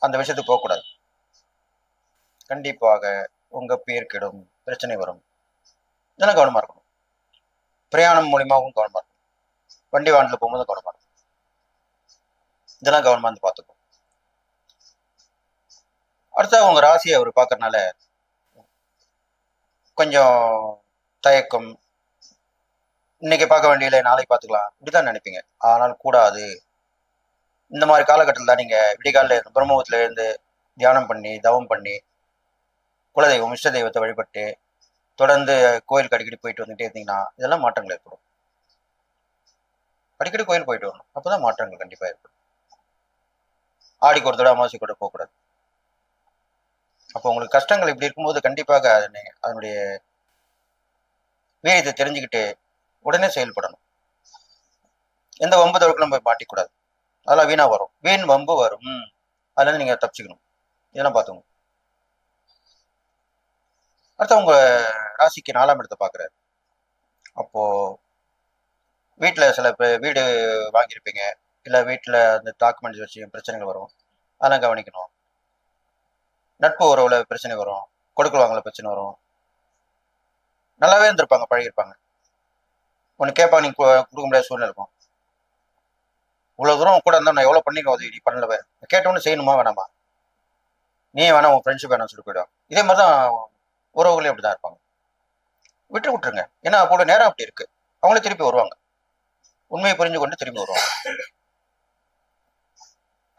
அந்த விஷயத்துக்கு போகக்கூடாது. கண்டிப்பாக உங்க பேர் கெடும், பிரச்சனை வரும். இதெல்லாம் கவனமா இருக்கணும். பிரயாணம் மூலியமாகவும் கவனமா இருக்கணும். வண்டி வாகனத்துல போகும்போது கவனமா இருக்கணும். இதெல்லாம் கவனமா இருந்து பார்த்துக்கும். அடுத்த உங்க ராசியை அவர் பார்க்கறதுனால கொஞ்சம் தயக்கம், இன்னைக்கு பார்க்க வேண்டியதில்லை நாளைக்கு பார்த்துக்கலாம், இப்படிதான் நினைப்பீங்க. ஆனால் கூடாது. இந்த மாதிரி காலகட்டத்தில் தான் நீங்க விடிகாலில் இருந்து பிரம்மபுரத்துல இருந்து தியானம் பண்ணி, தவம் பண்ணி, குலதெய்வம், இஷ்ட தெய்வத்தை வழிபட்டு தொடர்ந்து கோயிலுக்கு அடிக்கடி போயிட்டு வந்துட்டே இருந்தீங்கன்னா இதெல்லாம் மாற்றங்கள் ஏற்படும். அடிக்கடி கோயில் போயிட்டு வரணும். அப்பதான் மாற்றங்கள் கண்டிப்பா ஏற்படும். ஆடிக்கு ஒரு தடவை, அமாவாசை கூட போகக்கூடாது. அப்போ உங்களுக்கு கஷ்டங்கள் இப்படி இருக்கும்போது கண்டிப்பாக அதனுடைய வீரியத்தை தெரிஞ்சுக்கிட்டு உடனே செயல்படணும். எந்த வம்பு தவிர்க்கலாம் போய் மாட்டிக்கூடாது. அதெல்லாம் வீணா வரும். வீண் வம்பு வரும். அதுல இருந்து நீங்க தப்பிச்சுக்கணும். இதெல்லாம் பார்த்துக்கணும். அடுத்த உங்க ராசிக்கு 4ஆம் இடத்தை பாக்குறாரு. அப்போ வீட்டுல சில வீடு வாங்கியிருப்பீங்க, இல்ல வீட்டுல அந்த டாக்குமெண்ட்ஸ் வச்சு பிரச்சனைகள் வரும். அதெல்லாம் கவனிக்கணும். நட்பு உறவுல பிரச்சனை வரும், கொடுக்கல் வாங்கல பிரச்சனை வரும். நல்லாவே இருந்திருப்பாங்க, பழகிருப்பாங்க. ஒன்று கேட்பாங்க, நீங்க கொடுக்க முடியாத சூழ்நிலை இருக்கும். இவ்வளவு தூரம் கூட இருந்தா நான் எவ்வளவு பண்ணிக்க உதவி நீ பண்ணல கேட்டவொன்னு செய்யணுமா வேணாமா, நீ வேணா உன் ஃப்ரெண்ட்ஷிப் வேணாம் சொல்லி போயிடுவாங்க. இதே மாதிரிதான் உறவுகளே அப்படிதான் இருப்பாங்க. விட்டுருங்க. ஏன்னா அப்போட நேரம் அப்படி இருக்கு. அவங்களே திருப்பி வருவாங்க, உண்மையை புரிஞ்சு கொண்டு திரும்பி வருவாங்க.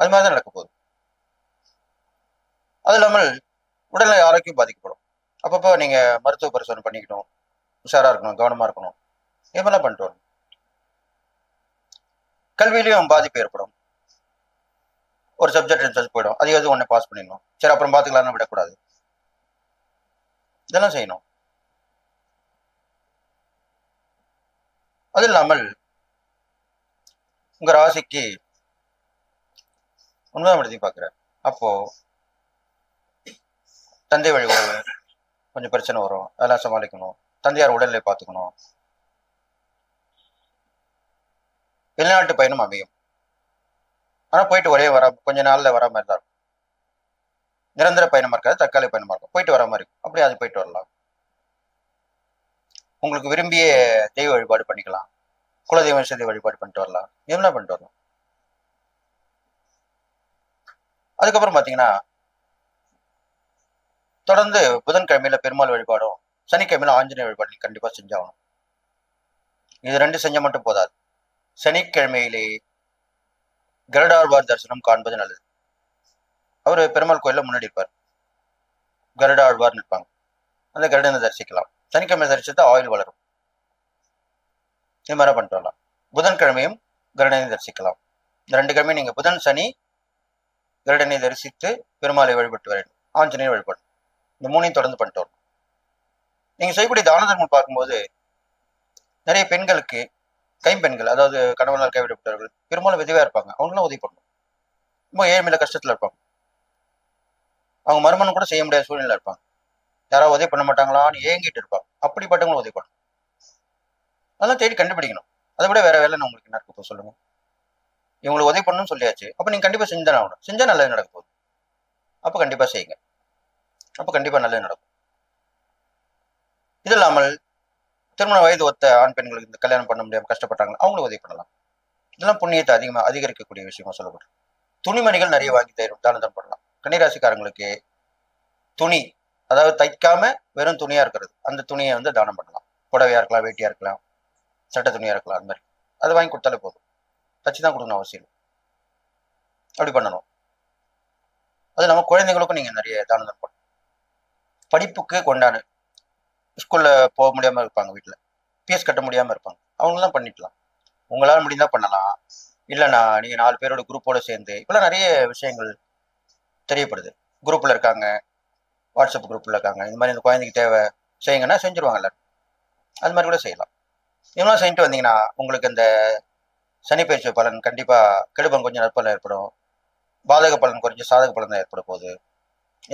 அது மாதிரிதான் நடக்க போகுது. அது இல்லாமல் உடல்நிலை ஆரோக்கியம் பாதிக்கப்படும். அப்பப்போ நீங்க மருத்துவ பரிசோதனை பண்ணிக்கணும், உஷாரா இருக்கணும், கவனமா இருக்கணும். இது மாதிரிலாம் பண்ணிட்டு வரணும். கல்வியிலையும் பாதிப்பு ஏற்படும். ஒரு சப்ஜெக்ட் போயிடும், அது எது ஒண்ணு பாஸ் பண்ணிடணும், சரி அப்புறம் பாத்துக்கலாம்னு விடக்கூடாது. இதெல்லாம் செய்யணும். அது இல்லாமல் உங்க ராசிக்கு 9ஆம் இடத்தையும் பாக்குறேன். அப்போ தந்தை வழி உறவு கொஞ்சம் பிரச்சனை வரும், அதெல்லாம் சமாளிக்கணும். தந்தையார் உடல்நிலை பார்த்துக்கணும். வெளிநாட்டு பயணம் அமையும், ஆனா போயிட்டு ஒரே வர கொஞ்ச நாள்ல வர மாதிரி தான் இருக்கும். நிரந்தர பயணமா இருக்காது, தற்காலிக பயணமா இருக்கும், போயிட்டு வர மாதிரி இருக்கும். அப்படி அது போயிட்டு வரலாம். உங்களுக்கு விரும்பிய தெய்வ வழிபாடு பண்ணிக்கலாம், குலதெய்வ விஷயத்தை வழிபாடு பண்ணிட்டு வரலாம், இதெல்லாம் பண்ணிட்டு வரலாம். அதுக்கப்புறம் பாத்தீங்கன்னா தொடர்ந்து புதன்கிழமையில பெருமாள் வழிபாடும், சனிக்கிழமையில ஆஞ்சநேய வழிபாடு நீங்க கண்டிப்பா செஞ்சாகணும். இது ரெண்டு செஞ்ச மட்டும் போதாது. சனிக்கிழமையிலே கருடாழ்வார் தரிசனம் காண்பது நல்லது. அவரு பெருமாள் கோயில்ல முன்னாடி இருப்பார், கருடாழ்வார் நிற்பாங்க. அந்த கருடனை தரிசிக்கலாம். சனிக்கிழமை தரிசித்தா ஆயுள் வளரும். இது மாதிரி பண்ணிட்டு வரலாம். புதன்கிழமையும் கருடனை தரிசிக்கலாம். இந்த 2 கிழமையும் நீங்க புதன் சனி கருடனை தரிசித்து பெருமாளை வழிபட்டு வரணும், ஆஞ்சநேயர் வழிபடணும். இந்த 3ஐயும் தொடர்ந்து பண்ணிட்டு வரணும். நீங்க செய்யக்கூடிய தான தர்மம் பார்க்கும்போது நிறைய பெண்களுக்கு, கைம்பெண்கள், அதாவது கணவனால் கைவிடப்பட்டவர்கள், பெரும்பாலும் விதவையா இருப்பாங்க, அவங்களாம் உதவி பண்ணணும். ரொம்ப ஏழ்மையில கஷ்டத்துல இருப்பாங்க, அவங்க மருமனும் கூட செய்ய முடியாத சூழ்நிலை இருப்பாங்க, யாராவது உதவி பண்ண மாட்டாங்களான்னு ஏங்கிட்டு இருப்பாங்க. அப்படிப்பட்டவங்களும் உதவி பண்ணணும். அதெல்லாம் தேடி கண்டுபிடிக்கணும். அதை விட வேற வேலை உங்களுக்கு என்ன இருக்க போகுது சொல்லுங்க? இவங்களுக்கு உதவி பண்ணணும்னு சொல்லியாச்சு, அப்ப நீங்க கண்டிப்பா செஞ்சுதானே ஆகணும். செஞ்சா நல்லது நடக்க போகுது. அப்ப கண்டிப்பா செய்யுங்க, அப்ப கண்டிப்பா நல்லது நடக்கும். இது இல்லாமல் திருமண வயது ஒத்த ஆண் பெண்களுக்கு இந்த கல்யாணம் பண்ண முடியாம கஷ்டப்பட்டாங்க, அவங்களும் உதவி பண்ணலாம். இதெல்லாம் புண்ணியத்தை அதிகரிக்கக்கூடிய விஷயமா சொல்லப்படும். துணிமணிகள் நிறைய வாங்கி தானம் பண்ணலாம். கன்னிராசிக்காரங்களுக்கு துணி, அதாவது தைக்காம வெறும் துணியா இருக்கிறது, அந்த துணியை தானம் பண்ணலாம். புடவையா இருக்கலாம், வேட்டியா இருக்கலாம், சட்டை துணியா இருக்கலாம், அந்த மாதிரி அதை வாங்கி கொடுத்தாலே போதும். தச்சு தான் கொடுக்கணும் அவசியம், அப்படி பண்ணணும். அது நம்ம குழந்தைங்களுக்கும் நீங்க நிறைய தானம் பண்ணணும். படிப்புக்கு கொண்டாடு, ஸ்கூல்ல போக முடியாம இருப்பாங்க, வீட்டுல ஃபீஸ் கட்ட முடியாம இருப்பாங்க, அவங்களாம் பண்ணிக்கலாம். உங்களால முடிந்தா பண்ணலாம். இல்லைன்னா நீங்க 4 பேரோட குரூப்போட சேர்ந்து, இப்பெல்லாம் நிறைய விஷயங்கள் தெரியப்படுது. குரூப்ல இருக்காங்க, வாட்ஸ்அப் குரூப்ல இருக்காங்க, இந்த மாதிரி இந்த குழந்தைக்கு தேவை செய்யுங்கன்னா செஞ்சிருவாங்கல்ல, அது மாதிரி கூட செய்யலாம். இதெல்லாம் செஞ்சுட்டு வந்தீங்கன்னா உங்களுக்கு இந்த சனி பயிற்சி பலன் கண்டிப்பா கெடுபம் கொஞ்சம் நற்பலன் ஏற்படும், பாதக பலன் கொஞ்சம் சாதக பலன் தான் ஏற்பட போகுது.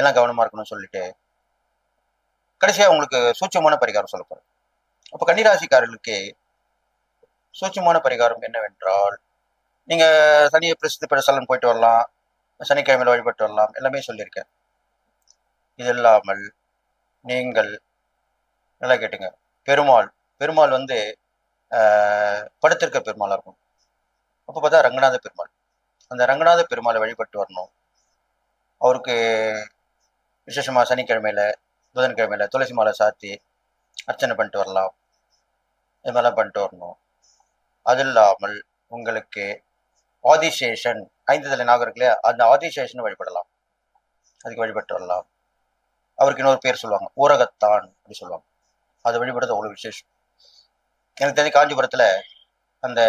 எல்லாம் கவனமா இருக்கணும்னு சொல்லிட்டு கடைசியா உங்களுக்கு சூட்சமான பரிகாரம் சொல்ல போறேன். அப்ப கன்னிராசிக்காரர்களுக்கு சூட்சமான பரிகாரம் என்னவென்றால், நீங்க சனியை பிரசித்தி பெருசலன் போயிட்டு வரலாம், சனிக்கிழமையில வழிபட்டு வரலாம், எல்லாமே சொல்லியிருக்கேன். இது இல்லாமல் நீங்கள் நல்லா கேட்டுங்க, பெருமாள் படுத்திருக்க பெருமாளா இருக்கும். அப்ப பார்த்தா ரங்கநாத பெருமாள், அந்த ரங்கநாத பெருமாளை வழிபட்டு வரணும். அவருக்கு விசேஷமா சனிக்கிழமையில புதன்கிழமையில துளசி மாலை சாத்தி அர்ச்சனை பண்ணிட்டு வரலாம். இது மாதிரிலாம் பண்ணிட்டு வரணும். அது இல்லாமல் உங்களுக்கு ஆதிசேஷன், 5 தலை நாகம் இருக்கு இல்லையா, அந்த ஆதிசேஷன் வழிபடலாம், அதுக்கு வழிபட்டு வரலாம். அவருக்கு இன்னொரு பேர் சொல்லுவாங்க, ஊரகத்தான் அப்படி சொல்லுவாங்க. அது வழிபடுறது அவ்வளவு விசேஷம். எனக்கு தெரிஞ்ச காஞ்சிபுரத்துல அந்த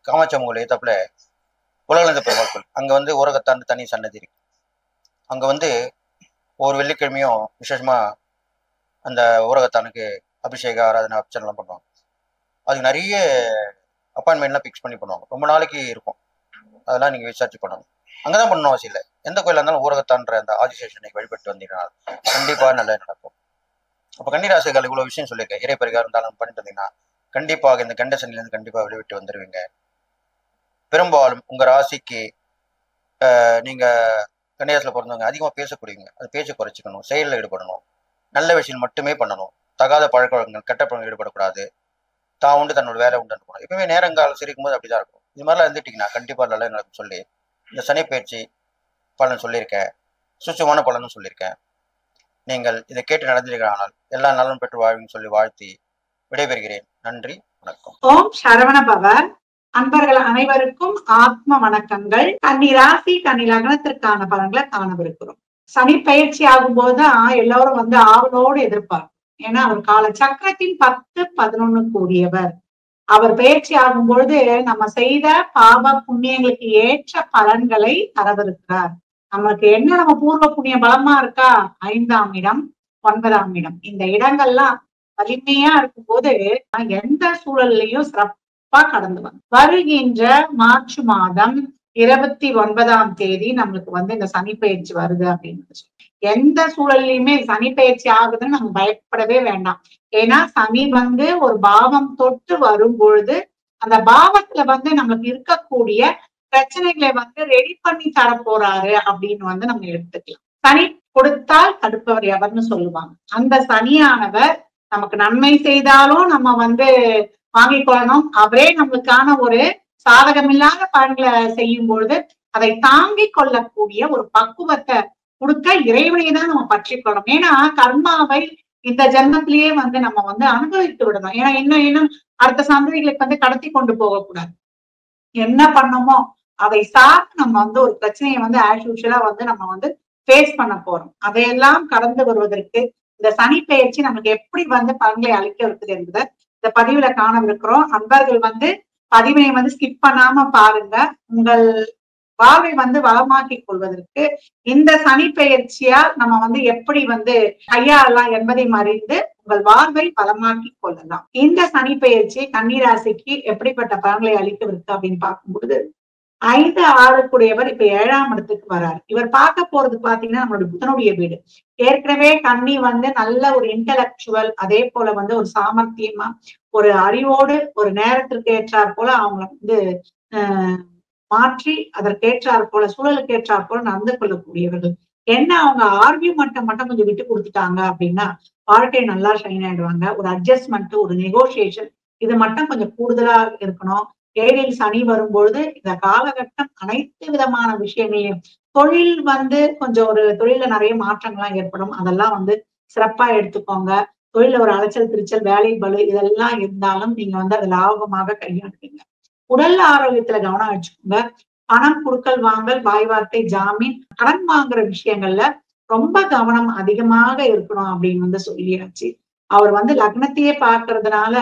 காமாட்சி அம்மன் ஏத்தாப்புல உலகளந்த பெருமாள் கோயில், அங்க ஊரகத்தான் தனி சன்னதி இருக்கு. அங்க ஒவ்வொரு வெள்ளிக்கிழமையும் விசேஷமா அந்த ஊரகத்தானுக்கு அபிஷேக ஆராதனை அர்ச்சனைலாம் பண்ணுவாங்க. அதுக்கு நிறைய அப்பாயின்மெண்ட்லாம் ஃபிக்ஸ் பண்ணி பண்ணுவாங்க, ரொம்ப நாளைக்கு இருக்கும். அதெல்லாம் நீங்க விசாரிச்சு பண்ணணும். அங்கதான் பண்ணணும் அவசியம் இல்லை, எந்த கோயிலா இருந்தாலும் ஊரகத்தான்ற அந்த ஆதிசேஷனை வழிபட்டு வந்தீங்கன்னா கண்டிப்பா நல்லது நடக்கும். அப்ப கன்னிராசிகள் இவ்வளவு விஷயம் சொல்லியிருக்கேன். இறை பரிகாரம் இருந்தாலும் பண்ணிட்டு வந்தீங்கன்னா கண்டிப்பாக இந்த கண்ட சனிலேருந்து கண்டிப்பா வெளிவிட்டு வந்துடுவீங்க. பெரும்பாலும் உங்க ராசிக்கு நீங்க கன்னிராசியில பிறந்தவங்க அதிகமா பேசக்கூடியவங்க, அது பேச்சை குறைச்சிக்கணும், செயலில் ஈடுபடணும், நல்ல விஷயம் மட்டுமே பண்ணணும், தகாத பழக்க வழக்கங்கள் கெட்ட பழக்கம் ஈடுபடக்கூடாது, தான் உண்டு தன்னோட வேலை உண்டு இருக்கணும். எப்பவுமே நேரங்காலம் சிரிக்கும் போது அப்படிதான் இருக்கும். இது மாதிரிலாம் இருந்துட்டீங்கன்னா கண்டிப்பா நல்லா எனக்கு சொல்லி இந்த சனி பயிற்சி பலன் சொல்லியிருக்கேன், சுச்சமான பலனும் சொல்லியிருக்கேன். நீங்கள் இதை கேட்டு நடந்தீர்களானால் எல்லா நலனும் பெற்று வாழ்வின்னு சொல்லி வாழ்த்தி விடைபெறுகிறேன். நன்றி, வணக்கம். ஓம் சரவண பவ. அன்பர்கள் அனைவருக்கும் ஆத்ம வணக்கங்கள். கன்னி ராசி கன்னி லக்னத்திற்கான பலன்களை காணவிருக்கிறோம். சனி பயிற்சி ஆகும் போதுதான் எல்லாரும் வந்து ஆவலோடு எதிர்ப்பார். ஏன்னா அவர் கால சக்கரத்தின் 10-11 கூடியவர். அவர் பயிற்சி ஆகும் பொழுது நம்ம செய்த பாவ புண்ணியங்களுக்கு ஏற்ற பலன்களை தரவிருக்கிறார். நமக்கு என்ன, நம்ம பூர்வ புண்ணிய பலமா இருக்கா, 5ஆம் இடம் 9ஆம் இடம், இந்த இடங்கள்லாம் வலிமையா இருக்கும் போது எந்த சூழல்லையும் சிறப்பா கடந்து வருகின்ற மார்ச் மாதம் 29ஆம் தேதி நம்மளுக்கு வந்து இந்த சனி பயிற்சி வருது அப்படின்னு எந்த சூழல்லையுமே சனி பயிற்சி ஆகுதுன்னு நம்ம பயப்படவே வேண்டாம். ஏன்னா சனி வந்து ஒரு பாவம் தொட்டு வரும் பொழுது அந்த பாவத்துல வந்து நமக்கு இருக்கக்கூடிய பிரச்சனைகளை வந்து ரெடி பண்ணி தர போறாரு அப்படின்னு வந்து நம்ம எடுத்துக்கலாம். சனி கொடுத்தால் தடுப்பவர் எவர்னு சொல்லுவாங்க. அந்த சனியானவர் நமக்கு நன்மை செய்தாலும் நம்ம வந்து வாங்கிக் கொள்ளணும். அவரே நம்மளுக்கான ஒரு சாதகமில்லாத பலன்களை செய்யும் பொழுது அதை தாங்கிக் கொள்ளக்கூடிய ஒரு பக்குவத்தை கொடுக்க இறைவனை தான் நம்ம பற்றி கொள்ளணும். ஏன்னா கர்மாவை இந்த ஜென்மத்திலேயே வந்து நம்ம வந்து அனுபவித்து விடணும். ஏன்னா இன்னும் அடுத்த சந்ததிகளுக்கு வந்து கடத்தி கொண்டு போகக்கூடாது. என்ன பண்ணோமோ அதை சார்ந்து நம்ம வந்து ஒரு பிரச்சனையை வந்து ஆஸ் யூஷுவலா வந்து நம்ம வந்து ஃபேஸ் பண்ண போறோம். அதையெல்லாம் கடந்து வருவதற்கு இந்த சனி பயிற்சி நமக்கு எப்படி வந்து பலன்களை அளிக்க இருக்குது என்பதை இந்த பதிவுல காணவிருக்கிறோம். அன்பர்கள் வந்து பதிவினை வந்து ஸ்கிப் பண்ணாம பாருங்க. உங்கள் வாழ்வை வந்து வளமாக்கிக் கொள்வதற்கு இந்த சனி பயிற்சியால் நம்ம வந்து எப்படி வந்து கையாளலாம் என்பதை அறிந்து உங்கள் வாழ்வை வளமாக்கிக் கொள்ளலாம். இந்த சனி பயிற்சி கன்னி ராசிக்கு எப்படிப்பட்ட பலன்களை அளிக்கவிருக்கு அப்படின்னு பார்க்கும்பொழுது 5-6 கூடியவர் இப்ப 7ஆம் இடத்துக்கு வராரு. இவர் பார்க்க போறது பாத்தீங்கன்னா நம்மளுடைய புதனுடைய வீடு. ஏற்கனவே கன்னி வந்து நல்ல ஒரு இன்டலெக்சுவல், அதே போல வந்து ஒரு சாமர்த்தியமா ஒரு அறிவோடு ஒரு நேரத்திற்கு ஏற்றாற் போல அவங்களை வந்து மாற்றி அதற்கேற்றாற் போல சூழலுக்கு ஏற்றாற் போல நடந்து கொள்ளக்கூடியவர்கள். என்ன அவங்க ஆர்கியூமெண்ட்டை மட்டும் கொஞ்சம் விட்டு கொடுத்துட்டாங்க அப்படின்னா வாழ்க்கை நல்லா ஷைன் ஆயிடுவாங்க. ஒரு அட்ஜஸ்ட்மெண்ட், ஒரு நெகோசியேஷன், இது மட்டும் கொஞ்சம் கூடுதலா இருக்கணும். 7ல் சனி வரும்பொழுது இந்த காலகட்டம் அனைத்து விதமான விஷயங்களையும் தொழில் வந்து கொஞ்சம் ஒரு தொழில நிறைய மாற்றங்கள்லாம் ஏற்படும். அதெல்லாம் வந்து சிறப்பா எடுத்துக்கோங்க. தொழில ஒரு அலைச்சல் திருச்சல் வேலை பளு இதெல்லாம் இருந்தாலும் நீங்க வந்து அதை லாபமாக கையாளுவீங்க. உடல் ஆரோக்கியத்துல கவனம் வச்சுக்கோங்க. பணம் கொடுக்கல் வாங்கல், வாய் வார்த்தை, ஜாமீன், கடன் வாங்குற விஷயங்கள்ல ரொம்ப கவனம் அதிகமாக இருக்கணும் அப்படின்னு வந்து சொல்லியாச்சு. அவர் வந்து லக்னத்தையே பார்க்கறதுனால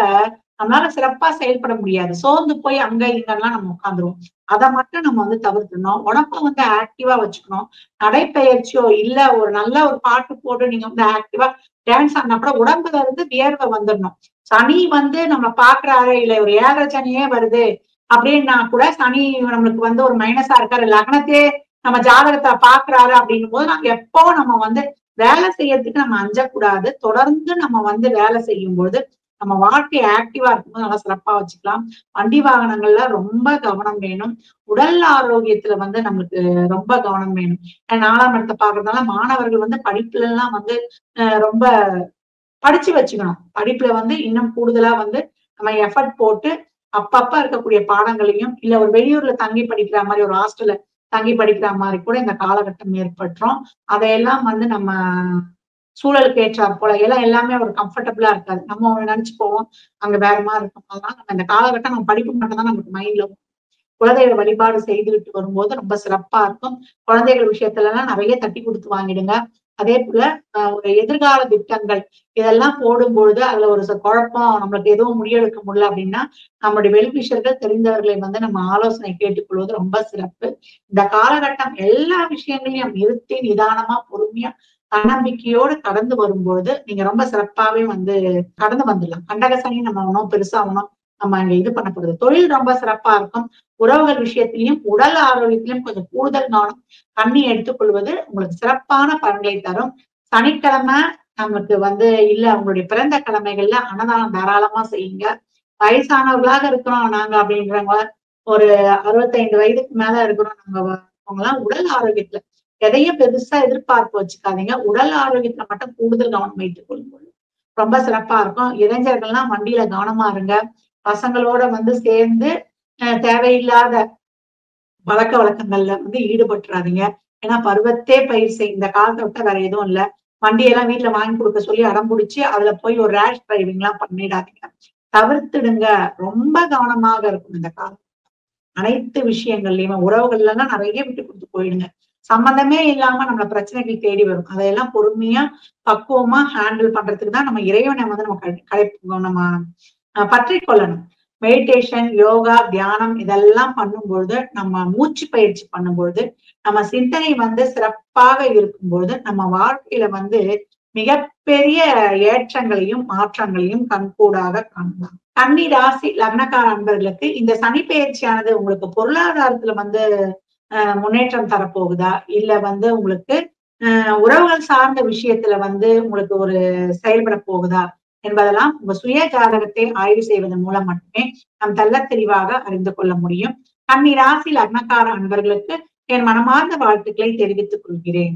நம்மளால சிறப்பா செயல்பட முடியாது. சோர்ந்து போய் அங்க இங்கெல்லாம் நம்ம உட்காந்துருவோம். அதை மட்டும் நம்ம வந்து தவிர்க்கணும். உடம்ப வந்து ஆக்டிவா வச்சுக்கணும். நடைப்பயிற்சியோ இல்ல ஒரு நல்ல ஒரு பாட்டு போட்டு நீங்க வந்து ஆக்டிவா டான்ஸ் ஆனா கூட உடம்புல இருந்து வியர்வை வந்துடணும். சனி வந்து நம்ம பாக்குறாரு, இல்ல ஒரு 7 சனியே வருது அப்படின்னா கூட சனி நம்மளுக்கு வந்து ஒரு மைனஸா இருக்காரு, லக்னத்தையே நம்ம ஜாதகத்தை பாக்குறாரு அப்படின்னும் போது நாங்க எப்போ நம்ம வந்து வேலை செய்யறதுக்கு நம்ம அஞ்சக்கூடாது. தொடர்ந்து நம்ம வந்து வேலை செய்யும் போது நம்ம வாழ்க்கை ஆக்டிவா இருக்கும்போது நல்லா சிறப்பா வச்சுக்கலாம். வண்டி வாகனங்கள்ல ரொம்ப கவனம் வேணும். உடல் ஆரோக்கியத்துல வந்து நம்மளுக்கு ரொம்ப கவனம் வேணும். 4ஆம் இடத்தை பாக்குறதுனால மாணவர்கள் வந்து படிப்புல எல்லாம் வந்து ரொம்ப படிச்சு வச்சுக்கணும். படிப்புல வந்து இன்னும் கூடுதலா வந்து நம்ம எஃபர்ட் போட்டு அப்பப்ப இருக்கக்கூடிய பாடங்களையும் இல்ல ஒரு வெளியூர்ல தங்கி படிக்கிற மாதிரி ஒரு ஹாஸ்டல்ல தங்கி படிக்கிற மாதிரி கூட இந்த காலகட்டம் ஏற்பட்டுரும். அதையெல்லாம் வந்து நம்ம சூழலுக்கு ஏற்றாற் போல எல்லாமே ஒரு கம்ஃபர்டபுளா இருக்காது. நம்ம நினைச்சு போவோம் அங்க வேற மாதிரி இருக்கும். அதனால நம்ம இந்த காலகட்டம் நம்ம படிப்பு மட்டும் தான் நமக்கு மைண்ட்ல. குழந்தைகளை வழிபாடு செய்துவிட்டு வரும்போது ரொம்ப சிறப்பா இருக்கும். குழந்தைகள் விஷயத்துல எல்லாம் நிறைய தட்டி கொடுத்து வாங்கிடுங்க. அதே போல ஒரு எதிர்கால திட்டங்கள் இதெல்லாம் போடும்பொழுது அதுல ஒரு குழப்பம், நம்மளுக்கு எதுவும் முடிவெடுக்க முடியல அப்படின்னா நம்மளுடைய வெல்விஷர்கள் தெரிந்தவர்களை வந்து நம்ம ஆலோசனை கேட்டுக்கொள்வது ரொம்ப சிறப்பு. இந்த காலகட்டம் எல்லா விஷயங்களையும் நிறுத்தி நிதானமா பொறுமையா தன்னம்பிக்கையோடு கடந்து வரும்பொழுது நீங்க ரொம்ப சிறப்பாவே வந்து கடந்து வந்துடலாம். கண்டகசனி நம்ம ஒன்றும் பெருசா ஒன்றும் நம்ம இங்க இது பண்ணப்படுது. தொழில் ரொம்ப சிறப்பா இருக்கும். உறவுகள் விஷயத்திலையும் உடல் ஆரோக்கியத்திலையும் கொஞ்சம் கூடுதல் கவனம் கண்ணி எடுத்துக்கொள்வது உங்களுக்கு சிறப்பான பலன்களை தரும். சனிக்கிழமை நமக்கு வந்து இல்ல உங்களுடைய பிறந்த கிழமைகள்ல அன்னதானம் தாராளமா செய்யுங்க. வயசானவர்களாக இருக்கிறோம் நாங்க அப்படின்றவங்க, ஒரு 65 வயதுக்கு மேல இருக்கிறோம் நாங்க, அவங்கலாம் உடல் ஆரோக்கியத்துல எதையும் பெருசா எதிர்பார்ப்பு வச்சுக்காதீங்க. உடல் ஆரோக்கியத்துல மட்டும் கூடுதல் கவனம் வைத்துக் கொள்ளும்போது ரொம்ப சிறப்பா இருக்கும். இளைஞர்கள்லாம் வண்டியில கவனமா இருங்க. பசங்களோட வந்து சேர்ந்து தேவையில்லாத பழக்க வழக்கங்கள்ல வந்து ஈடுபட்டுறாதீங்க. ஏன்னா பருவத்தே பயிர் செய், இந்த காலத்தை விட்டா வேற எதுவும் இல்ல. வண்டியெல்லாம் வீட்டுல வாங்கி கொடுக்க சொல்லி அடம் பிடிச்சி அதுல போய் ஒரு ரேஷ் டிரைவிங் எல்லாம் பண்ணிடாதீங்க, தவிர்த்துடுங்க. ரொம்ப கவனமாக இருக்கும் இந்த காலம். அனைத்து விஷயங்கள்லயுமே உறவுகள்ல எல்லாம் நிறைய விட்டு கொடுத்து போயிடுங்க. சம்பந்தமே இல்லாம நம்மள பிரச்சனைகள் தேடி வரும். அதையெல்லாம் பொறுமையா பக்குவமா ஹேண்டில் பண்றதுக்கு தான் நம்ம இறைவனை வந்து நம்ம பற்றி கொள்ளணும். மெடிடேஷன், யோகா, தியானம் இதெல்லாம் பண்ணும்பொழுது, நம்ம மூச்சு பயிற்சி பண்ணும்பொழுது, நம்ம சிந்தனை வந்து சிறப்பாக இருக்கும்பொழுது நம்ம வாழ்க்கையில வந்து மிகப்பெரிய ஏற்றங்களையும் மாற்றங்களையும் கண்கூடாக காணலாம். கன்னி ராசி லக்னக்கார அன்பர்களுக்கு இந்த சனி பயிற்சியானது உங்களுக்கு பொருளாதாரத்துல வந்து முன்னேற்றம் தரப்போகுதா, இல்ல வந்து உங்களுக்கு உறவுகள் சார்ந்த விஷயத்துல வந்து உங்களுக்கு ஒரு செயல்பட போகுதா என்பதெல்லாம் உங்க சுய ஜாதகத்தை ஆய்வு செய்வதன் மூலம் மட்டுமே நாம் தெள்ள தெளிவாக அறிந்து கொள்ள முடியும். கன்னி ராசி லக்னக்கார அன்பர்களுக்கு என் மனமார்ந்த வாழ்த்துக்களை தெரிவித்துக் கொள்கிறேன்.